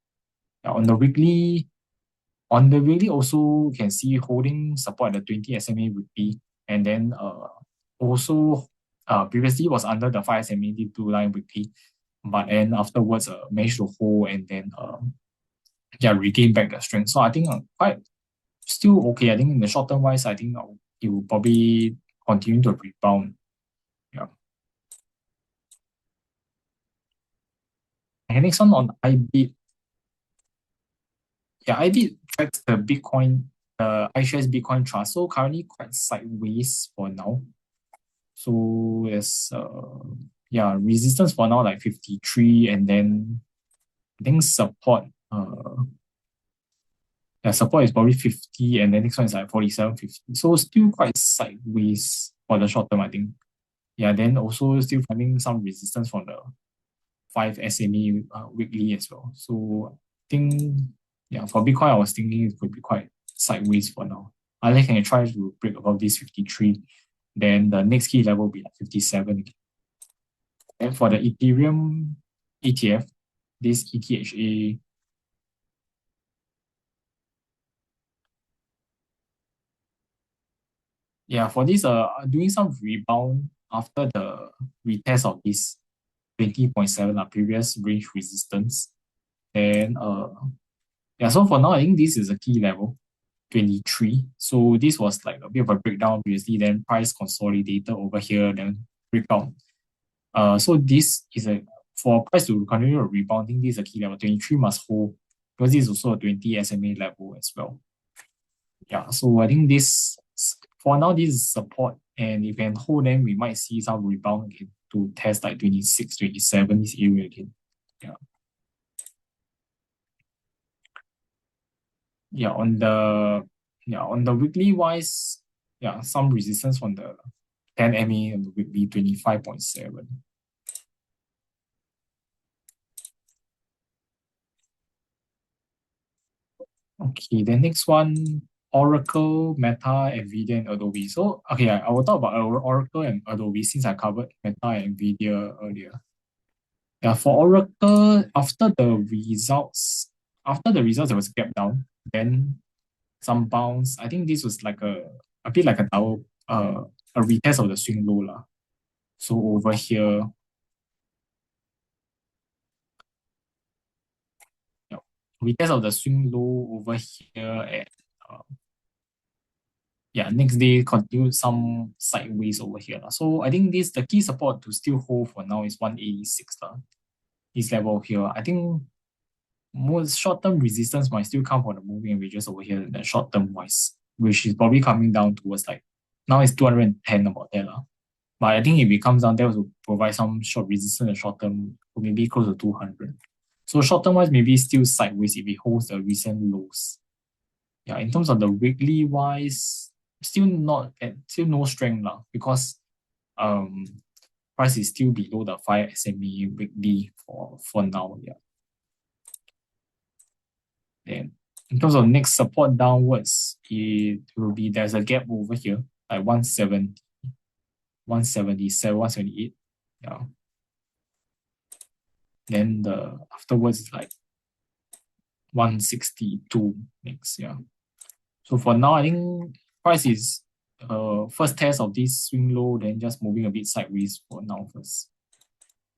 Yeah, on the weekly also you can see holding support at the 20 SMA weekly. And then also previously was under the 5 SMA blue line weekly. But then afterwards managed to hold, and then regain back the strength. So I think quite still okay. I think in the short term wise, I think it will probably continue to rebound. Yeah. And next one on IBIT. Yeah, IBIT tracks the Bitcoin, iShares Bitcoin Trust. So currently quite sideways for now. So there's resistance for now like 53, and then I think support support is probably 50, and then next one is like 47.50. So still quite sideways for the short term, I think. Yeah, then also still finding some resistance from the 5 SMA weekly as well. So I think for Bitcoin I was thinking it could be quite sideways for now. Unless can try to break above this 53, then the next key level will be like 57. And for the Ethereum ETF, this ETHA, for this doing some rebound after the retest of this 20.7 previous range resistance. Then so for now I think this is a key level 23. So this was like a bit of a breakdown previously, then price consolidated over here, then breakout. So this is for price to continue rebounding, this is a key level 23 must hold, because this is also a 20 SMA level as well. Yeah, so I think this for now this is support, and if we can hold, then we might see some rebound again to test like 26, 27 this area again. On the weekly wise, some resistance on the 10 MA on the weekly 25.7. Okay, the next one, Oracle, Meta, Nvidia, and Adobe. So I will talk about Oracle and Adobe since I covered Meta and Nvidia earlier. Yeah, for Oracle, after the results there was a gap down, then some bounce. I think this was like a bit like a a retest of the swing low lah. So over here, yeah, retest of the swing low over here, and uh, yeah, next day continue some sideways over here lah. So I think this the key support to still hold for now is 186 lah. This level here, I think most short-term resistance might still come from the moving averages over here, the short-term wise, which is probably coming down towards like now it's 210 about that lah. But I think if it comes down, that will provide some short resistance in short term, maybe close to 200. So short term wise, maybe still sideways if it holds the recent lows. Yeah, in terms of the weekly wise, still not at still no strength lah, because um price is still below the 5 SMA weekly for now. Yeah. Then in terms of next support downwards, it will be there's a gap over here, like 170, 177, 178. Yeah. Then the afterwards is like 162 next. Yeah. So for now, I think price is first test of this swing low, then just moving a bit sideways for now first.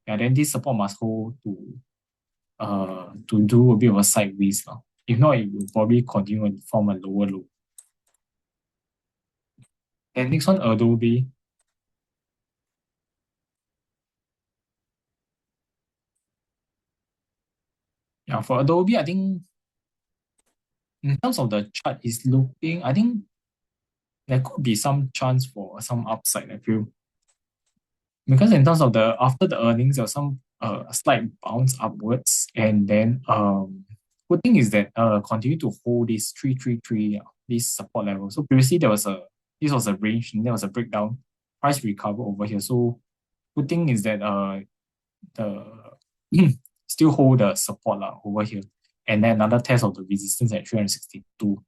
Yeah, then this support must hold to do a bit of a sideways now. If not, it will probably continue and form a lower low. And next one, Adobe. Yeah, for Adobe, I think in terms of the chart is looking, I think there could be some chance for some upside, I feel. Because in terms of the after the earnings, there was some slight bounce upwards, and then good thing is that continue to hold this 333 this support level. So previously this was a range, and there was a breakdown, price recover over here. So good thing is that the still hold the support lah over here, and then another test of the resistance at 362.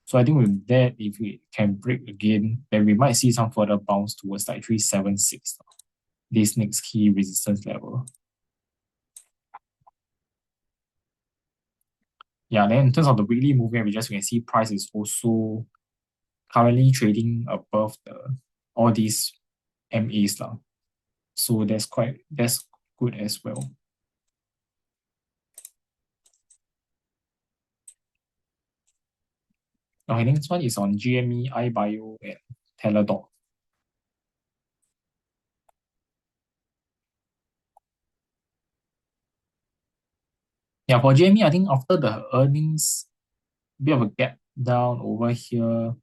So I think with that, if we can break again, then we might see some further bounce towards like 376. This next key resistance level. Yeah, then in terms of the weekly moving averages, we can see price is also currently trading above all these MAs lah. So that's good as well. Okay, next one is on GME, iBio, and Teladoc. Yeah, for GME, I think after the earnings, bit of a gap down over here.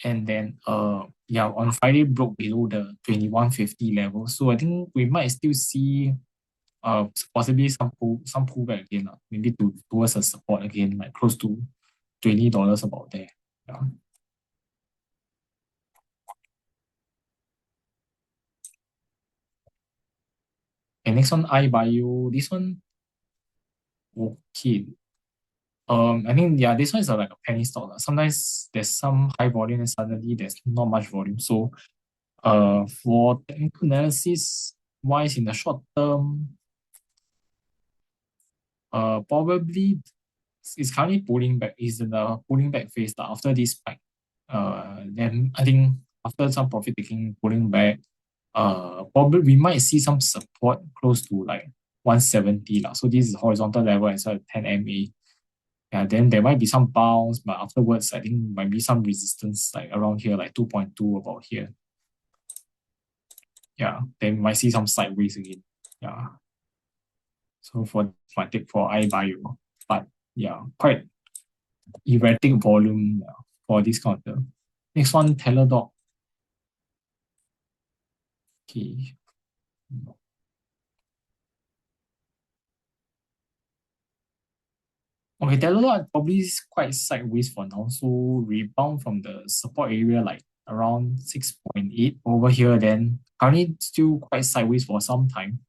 And then yeah, on Friday broke below the 2150 level. So I think we might still see possibly some pullback again, maybe towards a support again, like close to $20 about there. Yeah. And next one, iBio. This one, okay. I think yeah, this one is like a penny stock. Sometimes there's some high volume and suddenly there's not much volume. So for technical analysis wise in the short term, probably it's currently pulling back. Is in the pulling back phase after this spike. Then I think after some profit taking pulling back, probably we might see some support close to like 170 lah. So this is horizontal level as well as 10 MA. Yeah, then there might be some bounce, but afterwards I think might be some resistance like around here, like 2.2 about here. Yeah, then might see some sideways again. Yeah. So for my take for iBio, but yeah, quite erratic volume for this counter. Next one, Teladoc. Okay. Okay, Teladoc probably is quite sideways for now. So rebound from the support area like around 6.8 over here. Then currently still quite sideways for some time.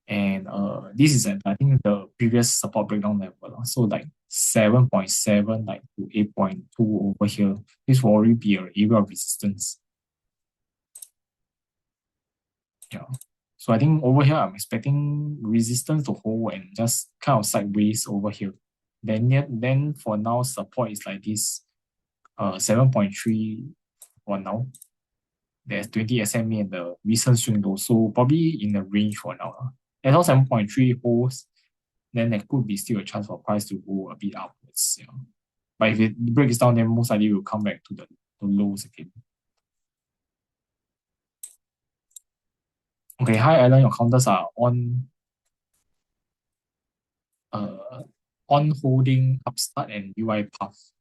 And this is at I think the previous support breakdown level. So like 7.7 like to 8.2 over here. This will already be an area of resistance. Yeah. So I think over here I'm expecting resistance to hold and just kind of sideways over here. Then for now support is like this 7.3 for now. There's 20 SMA and the recent swing low, so probably in the range for now. As long 7.3 holds, then there could be still a chance for price to go a bit upwards. Yeah. But if it breaks down, then most likely will come back to the lows again. Okay, hi Alan, your counters are uh, on holding Upstart and UiPath.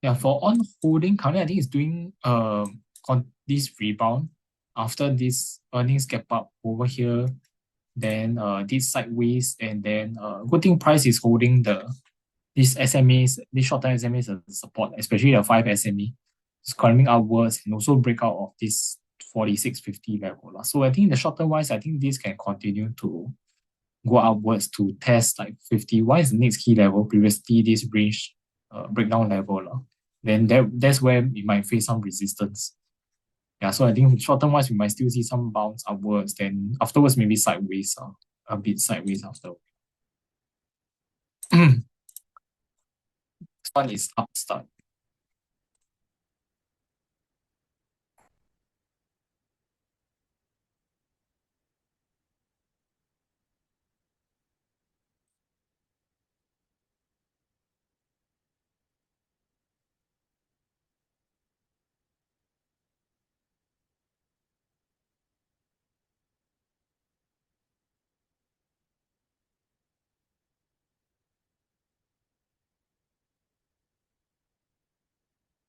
Yeah, for on holding, currently I think it's doing this rebound after this earnings gap up over here, then this sideways, and then good thing price is holding these SMAs, these short-term SMAs as support, especially the 5 SME. It's climbing upwards and also break out of this 46.50 level. So I think in the short term wise, I think this can continue to go upwards to test like 50. What is the next key level? Previously, this range breakdown level. Then that's where it might face some resistance. Yeah, so I think short term wise, we might still see some bounce upwards. Then afterwards, maybe sideways, a bit sideways after. This one is Upstart.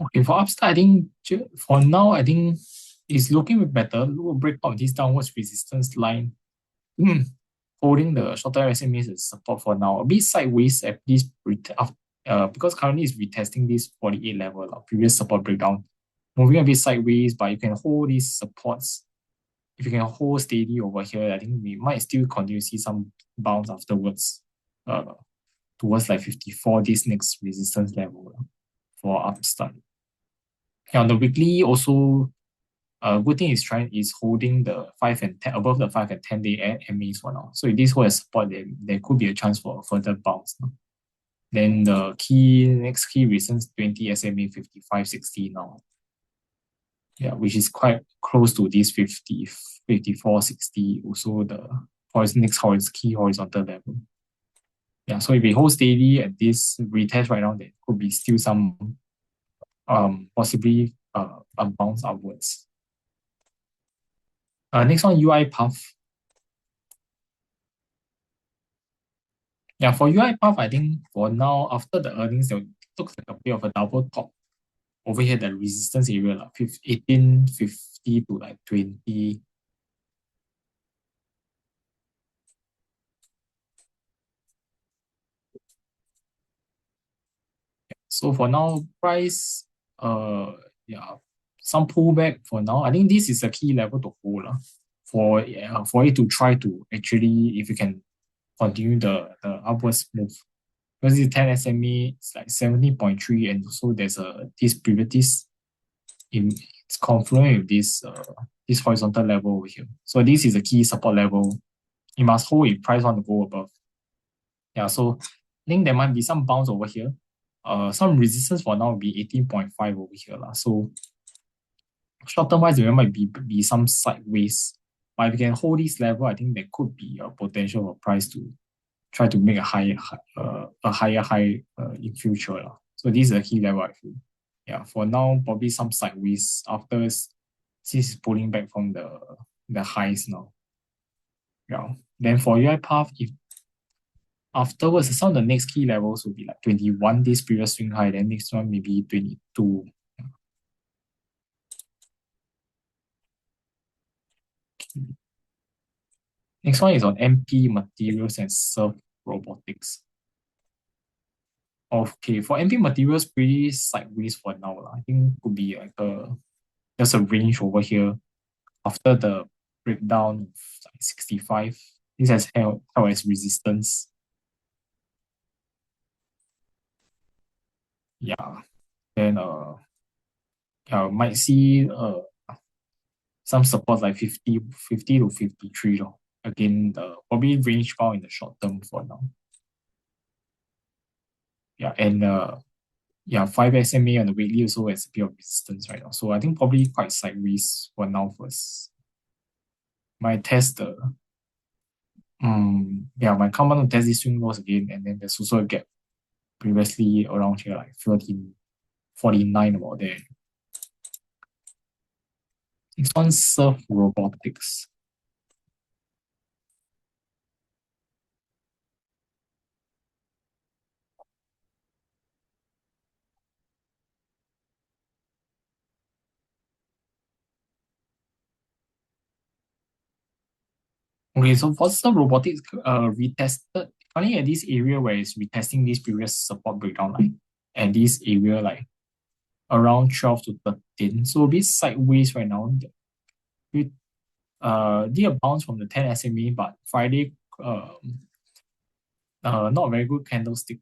Okay, for Upstart, I think for now, I think it's looking better. We'll break out this downwards resistance line. Holding the short-term SMAs as support for now. A bit sideways at this because currently it's retesting this 48 level, previous support breakdown. Moving a bit sideways, but you can hold these supports. If you can hold steady over here, I think we might still continue to see some bounce afterwards towards like 54, this next resistance level for Upstart. On the weekly, also good thing is holding the 5 and 10 above the 5 and 10-day MAs for now. So if this holds support, then there could be a chance for a further bounce. Then the next key recent 20 SMA 55.60 now. Yeah, which is quite close to this 50, 54.60. Also the next key horizontal level. Yeah, so if it holds steady at this retest right now, there could be still some possibly a bounce upwards. Next one, UiPath. Yeah, for UiPath, I think for now, after the earnings, they looks like a bit of a double top over here, the resistance area, like 18.50 to like 20. So for now, price, yeah, some pullback for now. I think this is a key level to hold for it to try to actually, if you can continue the upwards move. Because it's 10 SME, it's like 70.3, and so there's this previous it's confluent with this horizontal level over here. So this is a key support level. You must hold if price want to go above. Yeah, so I think there might be some bounce over here. Some resistance for now will be 18.5 over here. So short term wise, there might be some sideways. But if you can hold this level, I think there could be a potential for price to try to make a higher high in future. So this is a key level, I feel. Yeah, for now, probably some sideways after since it's pulling back from the highs now. Yeah. Then for UiPath, if afterwards, some of the next key levels will be like 21 days previous swing high, then next one maybe 22. Next one is on MP materials and Surf robotics. Okay, for MP materials, pretty sideways for now. I think could be like just a range over here. after the breakdown of like 65. This has held as resistance. Yeah. Then yeah, might see some support like 50 to 53 lor. Again, probably range bound in the short term for now. Yeah, and yeah, 5 SMA on the weekly also has a bit of resistance right now. So I think probably quite sideways for now first. Might test the yeah, might come on to test this swing lows again, and then there's also a gap previously around here, like 1349 about there. Next one, Surf Robotics. Okay, so for Surf Robotics, retested only at this area where it's retesting this previous support breakdown line, and this area like around 12 to 13. So a bit sideways right now. We did a bounce from the 10 SMA, but Friday not very good candlestick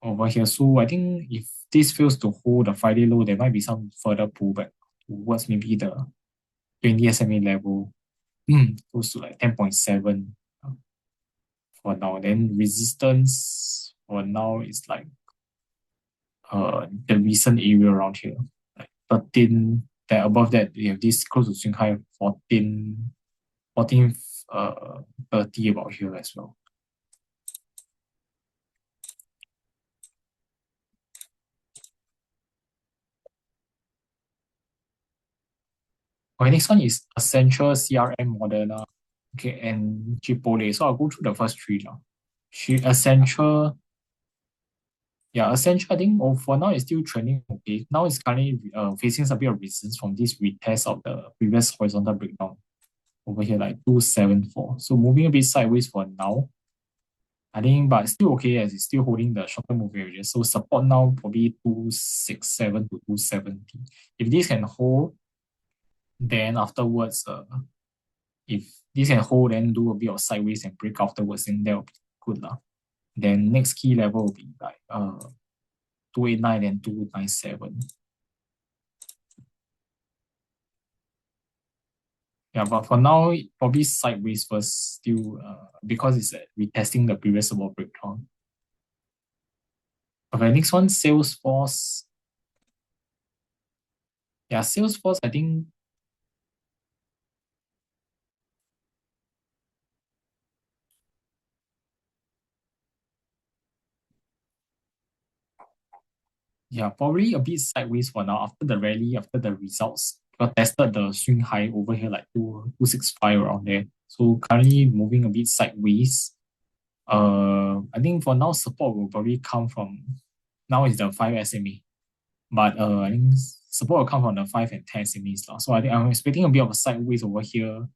over here. So I think if this fails to hold the Friday low, there might be some further pullback towards maybe the 20 SMA level, close to like 10.7 for now. Then resistance for now is like the recent area around here, like 13. Then above that, we have this close to swing high 14 30 about here as well. Okay, next one is Essential, CRM, Moderna, okay, and Chipotle. So I'll go through the first three now. Essential, yeah, Essential, I think for now it's still trending okay. Now it's currently facing a bit of resistance from this retest of the previous horizontal breakdown over here, like 274. So moving a bit sideways for now. I think, but still okay as it's still holding the short-term moving averages. So support now probably 267 to 270. If this can hold, then afterwards, if this can hold and do a bit of sideways and break afterwards, then that will be good lah. Then next key level will be like 289 and 297. Yeah, but for now, probably sideways first, still because it's retesting the previous support breakdown. Okay, next one, Salesforce. Yeah, Salesforce, I think yeah, probably a bit sideways for now after the rally, after the results. Got tested the swing high over here like 265 around there. So currently moving a bit sideways. I think for now support will probably come from now is the 5 SMA. But I think support will come from the 5 and 10 SMEs. So I think I'm expecting a bit of a sideways over here.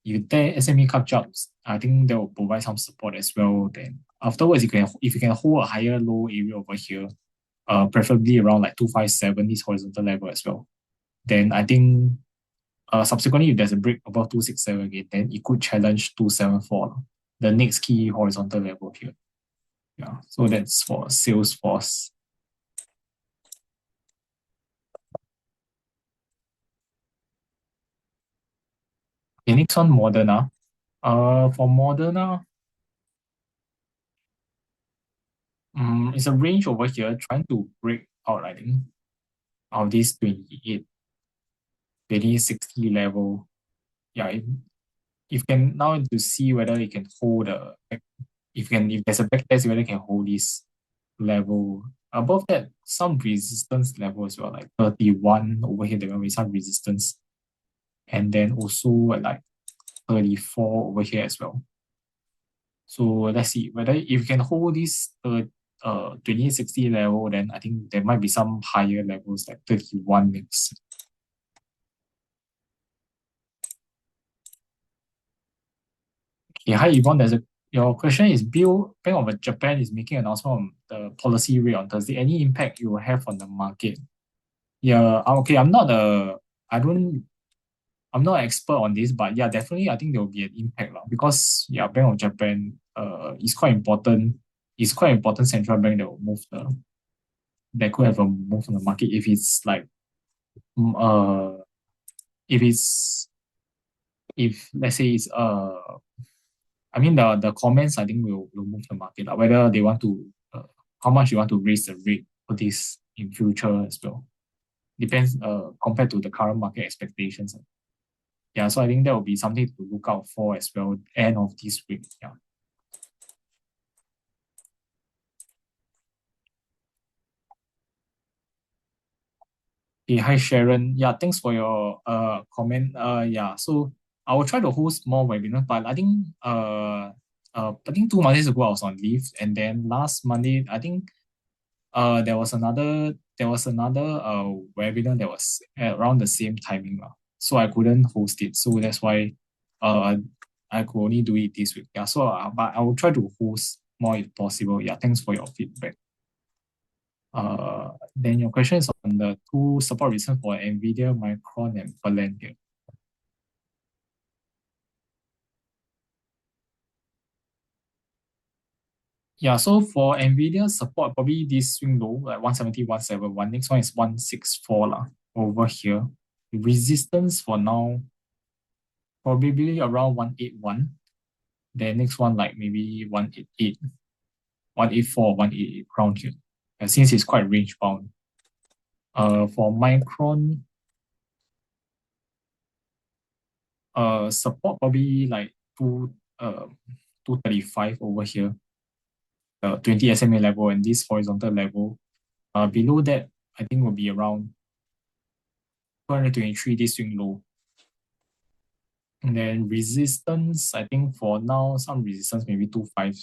If the SME catch up, I think that will provide some support as well. Then afterwards, if you can hold a higher low area over here, preferably around like 257, this horizontal level as well. Then I think subsequently, if there's a break above 267 again, then it could challenge 274, the next key horizontal level here. Yeah, so that's for Salesforce. Okay, next one, Moderna. For Moderna, it's a range over here trying to break out, I think, of this 28, 2060 level. Yeah, if can now to see whether it can hold if there's a backtest, whether it can hold this level. Above that, some resistance level as well, like 31 over here, there will be some resistance. And then also like 34 over here as well. So let's see whether if you can hold this 2860 level, then I think there might be some higher levels like 31 next. Okay, hi Yvonne, your question is Bank of Japan is making an announcement on the policy rate on Thursday. Any impact you will have on the market? Yeah, okay, I I'm not an expert on this, but yeah, definitely I think there will be an impact lah, because yeah, Bank of Japan is quite important. It's quite important central bank that will move that could have a move on the market if it's like mm, uh if it's if let's say it's I mean the comments I think will move the market like, whether they want to how much you want to raise the rate for this in future as well. Depends compared to the current market expectations. Yeah, so I think that will be something to look out for as well end of this week. Yeah. Hey, hi Sharon. Yeah, thanks for your comment. Yeah, so I will try to host more webinars, but I think 2 Mondays ago I was on leave, and then last Monday I think there was another webinar that was around the same timing lah. So I couldn't host it. So that's why uh I could only do it this week. Yeah. So but I will try to host more if possible. Yeah. Thanks for your feedback. Then your question is on the two support reasons for Nvidia, Micron, and Palantir. Yeah, so for Nvidia support, probably this swing low, like 170, 171. Next one is 164 lah, over here. Resistance for now, probably around 181. Then next one, like maybe 188, 184, 188 around here. Since it's quite range bound. For Micron, support probably like 235 over here, the 20 SMA level and this horizontal level. Below that, I think will be around 223, this swing low. And then resistance, I think for now, some resistance maybe 25,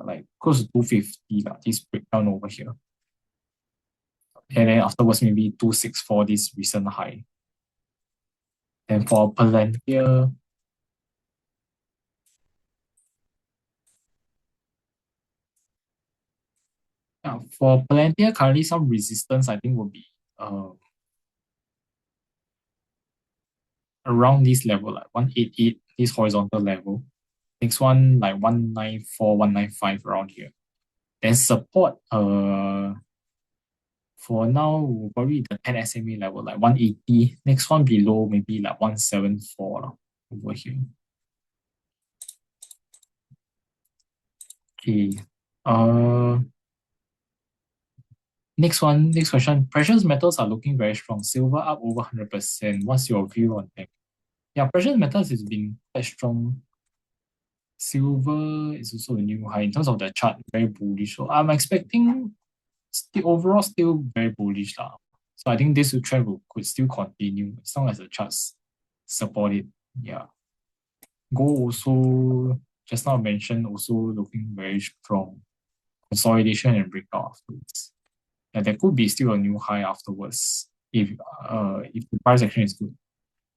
like close to 250, this breakdown over here. And then afterwards, maybe 264, this recent high. And for Palantir, yeah, for Palantir, currently some resistance, I think will be around this level, like 188, this horizontal level. Next one, like 194, 195 around here. Then support, for now, probably the 10 SMA level, like 180. Next one below, maybe like 174 lah, over here. Okay. Uh, next question. Precious metals are looking very strong. Silver up over 100%. What's your view on that? Yeah, precious metals has been quite strong. Silver is also a new high in terms of the chart, very bullish. So I'm expecting still overall still very bullish lah. So I think this trend could still continue as long as the charts support it. Yeah. Gold also just now mentioned also looking very strong. Consolidation and breakout afterwards. Yeah, there could be still a new high afterwards if the price action is good.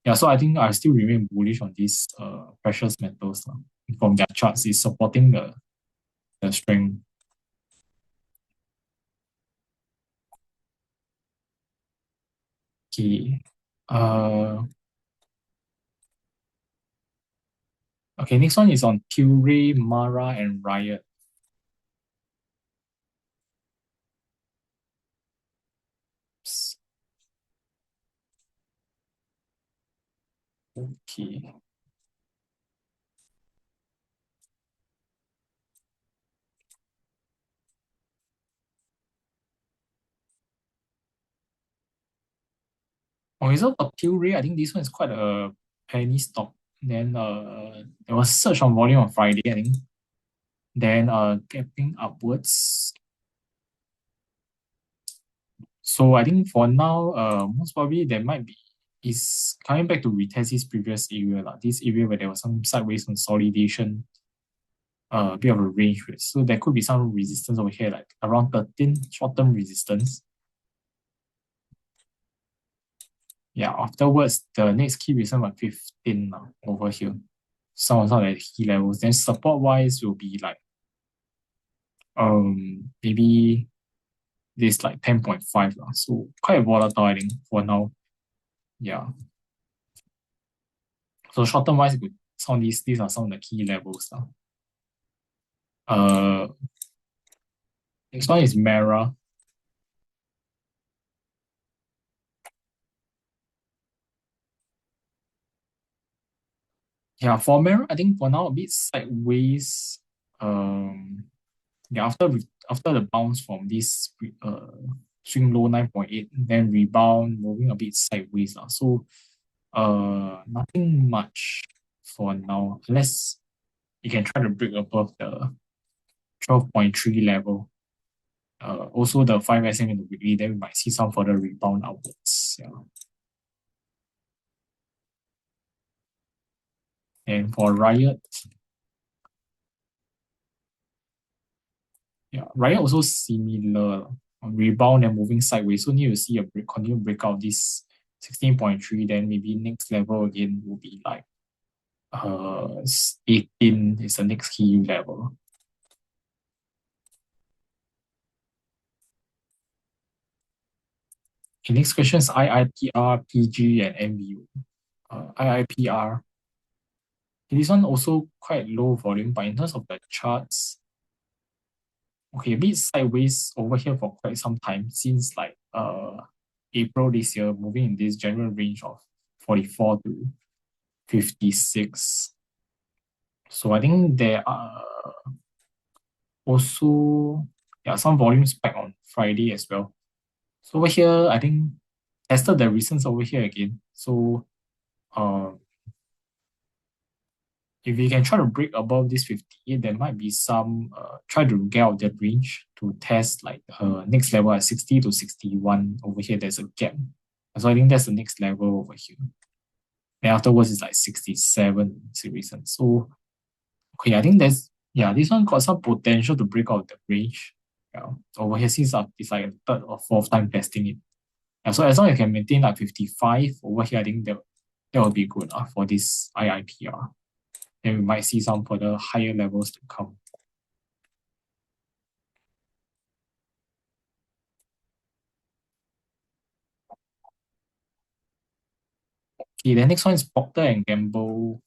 Yeah, so I think I still remain bullish on these precious metals lah. From their charts is supporting the strength. Okay. Uh okay, next one is on Tilray, Mara, and Riot. Okay. Okay, so for Tilray, I think this one is quite a penny stock. Then there was surge on volume on Friday, I think. Then gapping upwards. So I think for now, most probably there might be is coming back to retest this previous area, this area where there was some sideways consolidation, a bit of a range. So there could be some resistance over here, like around 13 short-term resistance. Yeah, afterwards, the next key resistance was 15 over here. Some of the key levels. Then support-wise will be like maybe this like 10.5. So quite volatile, I think, for now. Yeah. So short term wise, some of these are some of the key levels. Uh, Next one is Mara. Yeah, for Mara, I think for now a bit sideways. Um, yeah, after the bounce from this swing low 9.8, then rebound, moving a bit sideways. So nothing much for now, unless you can try to break above the 12.3 level. Also the 5 SM in the weekly, then we might see some further rebound outwards. Yeah. And for Riot, yeah, Riot also similar rebound and moving sideways. So need to see a continue breakout this 16.3, then maybe next level again will be like 18 is the next key level. Okay, next question is IIPR, PG, and MBU. IIPR. This one also quite low volume, but in terms of the charts, okay, a bit sideways over here for quite some time since like April this year, moving in this general range of 44 to 56. So I think there are also some volume spike on Friday as well. So over here, I think tested the resistance over here again. So uh, if we can try to break above this 58, there might be some try to get out that range to test like next level at 60 to 61 over here. There's a gap. So I think that's the next level over here. Then afterwards it's like 67 series. So okay, I think this one got some potential to break out the range. Yeah. Over here since it's like a third or fourth time testing it. Yeah, so as long as you can maintain like 55 over here, I think that will be good for this IIPR. Then we might see some further higher levels to come. Okay, the next one is Procter and Gamble.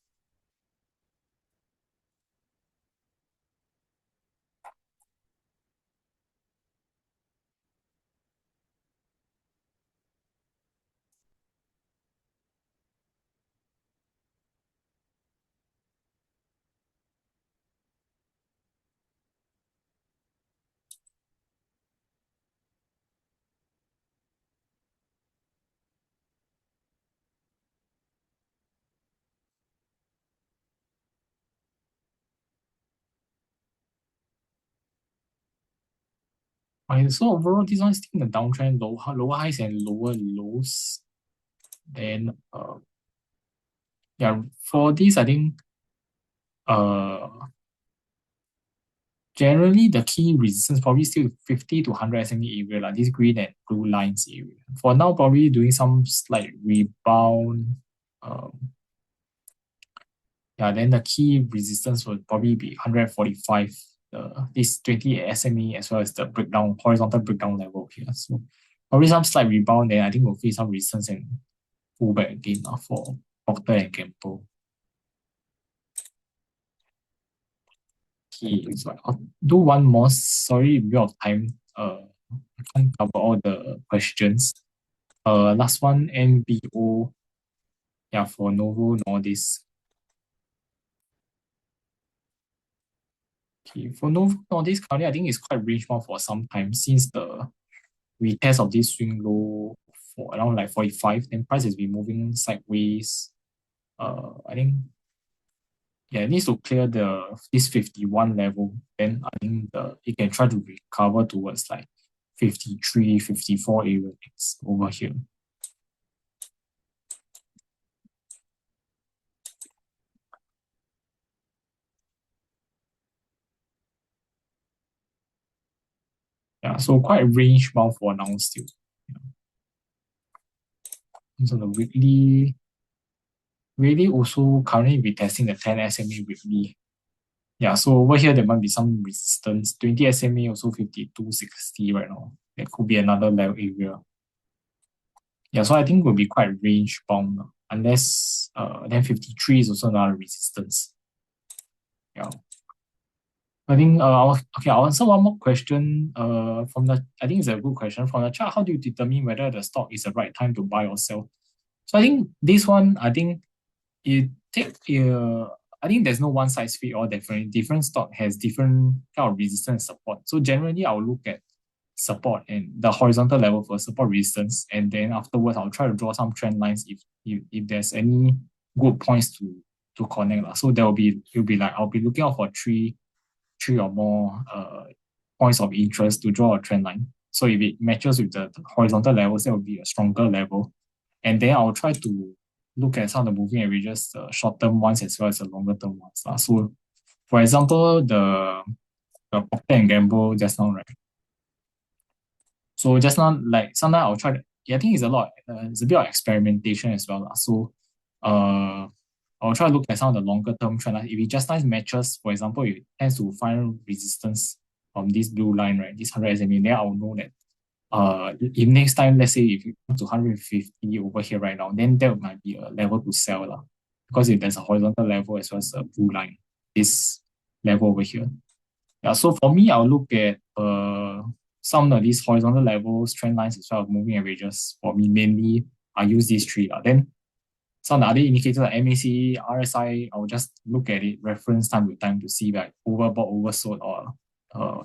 Okay, so overall, this one is still in the downtrend, lower highs and lower lows. Then for this, I think generally the key resistance probably still 50 to 100 SMA area, like this green and blue lines area. For now, probably doing some slight rebound. Um, then the key resistance would probably be 145, this 20 SMA as well as the horizontal breakdown level here. So probably some slight rebound, then I think we'll face some resistance and pull back again for Procter and Gamble. Okay, so I'll do one more. Sorry, a bit of time. I can't cover all the questions. Last one, NBO. Yeah, for Novo Nordisk. Okay, for Novo Nordisk, currently I think it's quite range bound for some time since the retest of this swing low for around like 45, then price has been moving sideways. I think it needs to clear this 51 level. Then I think it can try to recover towards like 53, 54 area next over here. Yeah, so quite range bound for now still. So the weekly really also currently retesting the 10 SMA weekly. Yeah, so over here there might be some resistance. 20 SMA also 52.60 right now. That could be another level area. Yeah, so I think will be quite range bound. unless then 53 is also another resistance. Yeah. I think I'll answer one more question from the I think it's a good question from the chart. How do you determine whether the stock is the right time to buy or sell? So I think this one, it take I think there's no one size fit all. Definitely different stock has different kind of resistance and support. So generally I'll look at support and the horizontal level for support resistance, and then afterwards I'll try to draw some trend lines if there's any good points to connect lah. So it'll be like I'll be looking out for three or more points of interest to draw a trend line. So if it matches with the horizontal levels, that will be a stronger level. And then I'll try to look at some of the moving averages, the short-term ones as well as the longer-term ones. So for example, the Procter and Gamble just now, right? So just now, like sometimes I'll try to, yeah, I think it's a bit of experimentation as well. So I'll try to look at some of the longer term trend. If it just nice matches, for example, if it tends to find resistance from this blue line, right, this 100 SMA, then I'll know that if next time, let's say if you come to 150 over here right now, then that might be a level to sell lah. Because if there's a horizontal level as well as a blue line, this level over here. Yeah, so for me, I'll look at some of these horizontal levels, trend lines as well as moving averages. For me, mainly I use these three. Then some of the other indicators like MACD, RSI, I'll just look at it, reference time to time to see like overbought, oversold, or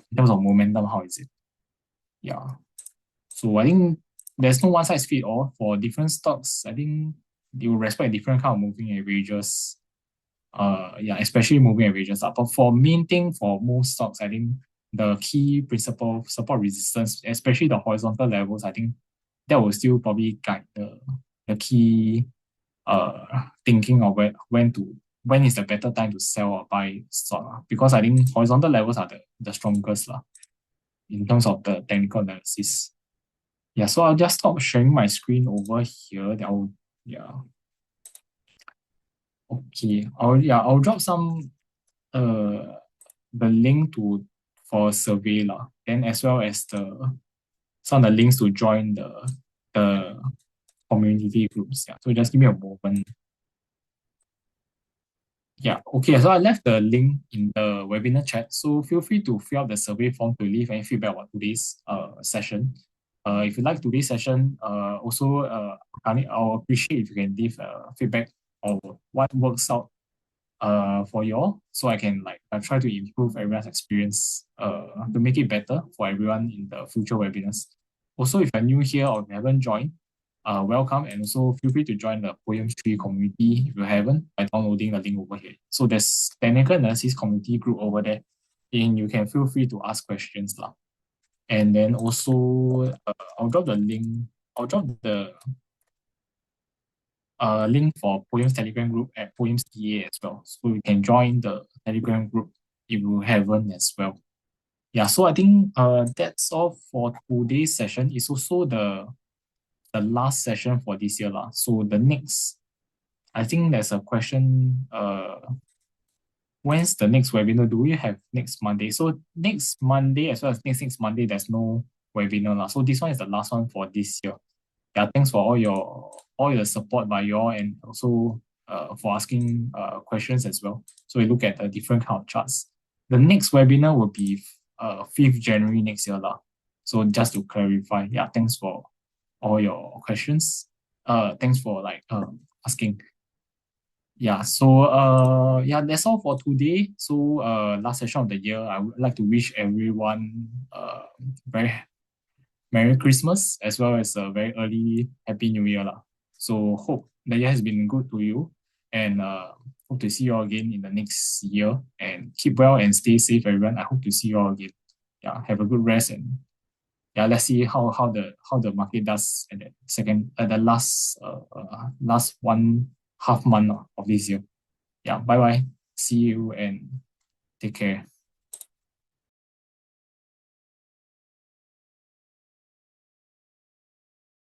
in terms of momentum, how is it? Yeah. So I think there's no one size fit all for different stocks. I think they will respect different kind of moving averages. Yeah, especially moving averages. But for main thing for most stocks, I think the key principle support resistance, especially the horizontal levels, I think that will still probably guide the key thinking of when is the better time to sell or buy stock. Because I think horizontal levels are the strongest in terms of the technical analysis. Yeah, so I'll just stop sharing my screen over here. Okay. I'll drop some the link for a survey lah. Then as well as some of the links to join the community groups. Yeah. So just give me a moment. Yeah, okay. So I left the link in the webinar chat. So feel free to fill out the survey form to leave any feedback about today's session. If you like today's session, also I'll appreciate if you can leave feedback on what works out for you all, so I can try to improve everyone's experience to make it better for everyone in the future webinars. Also, if you're new here or if you haven't joined, welcome, and also feel free to join the Poems Tree community if you haven't by downloading the link over here. So there's technical analysis community group over there, and you can feel free to ask questions lah. And then also I'll drop the link. I'll drop the link for Poems Telegram group at Poems TA as well. So you can join the Telegram group if you haven't as well. Yeah, so I think that's all for today's session. It's also the last session for this year lah. So the next, I think there's a question, when's the next webinar? Do we have next Monday? So next Monday as well as next Monday, there's no webinar lah. So this one is the last one for this year. Yeah, thanks for all your support by y'all, and also for asking questions as well. So we look at the different kind of charts. The next webinar will be 5th January next year lah. So just to clarify, yeah, thanks for all your questions. Thanks for asking. Yeah, so yeah, that's all for today. So last session of the year, I would like to wish everyone very Merry Christmas as well as a very early Happy New Year lah. So hope the year has been good to you, and hope to see you all again in the next year, and keep well and stay safe everyone. I hope to see you all again. Yeah, have a good rest, and yeah, let's see how the market does at the last 1.5 month of this year. Yeah, bye bye. See you and take care.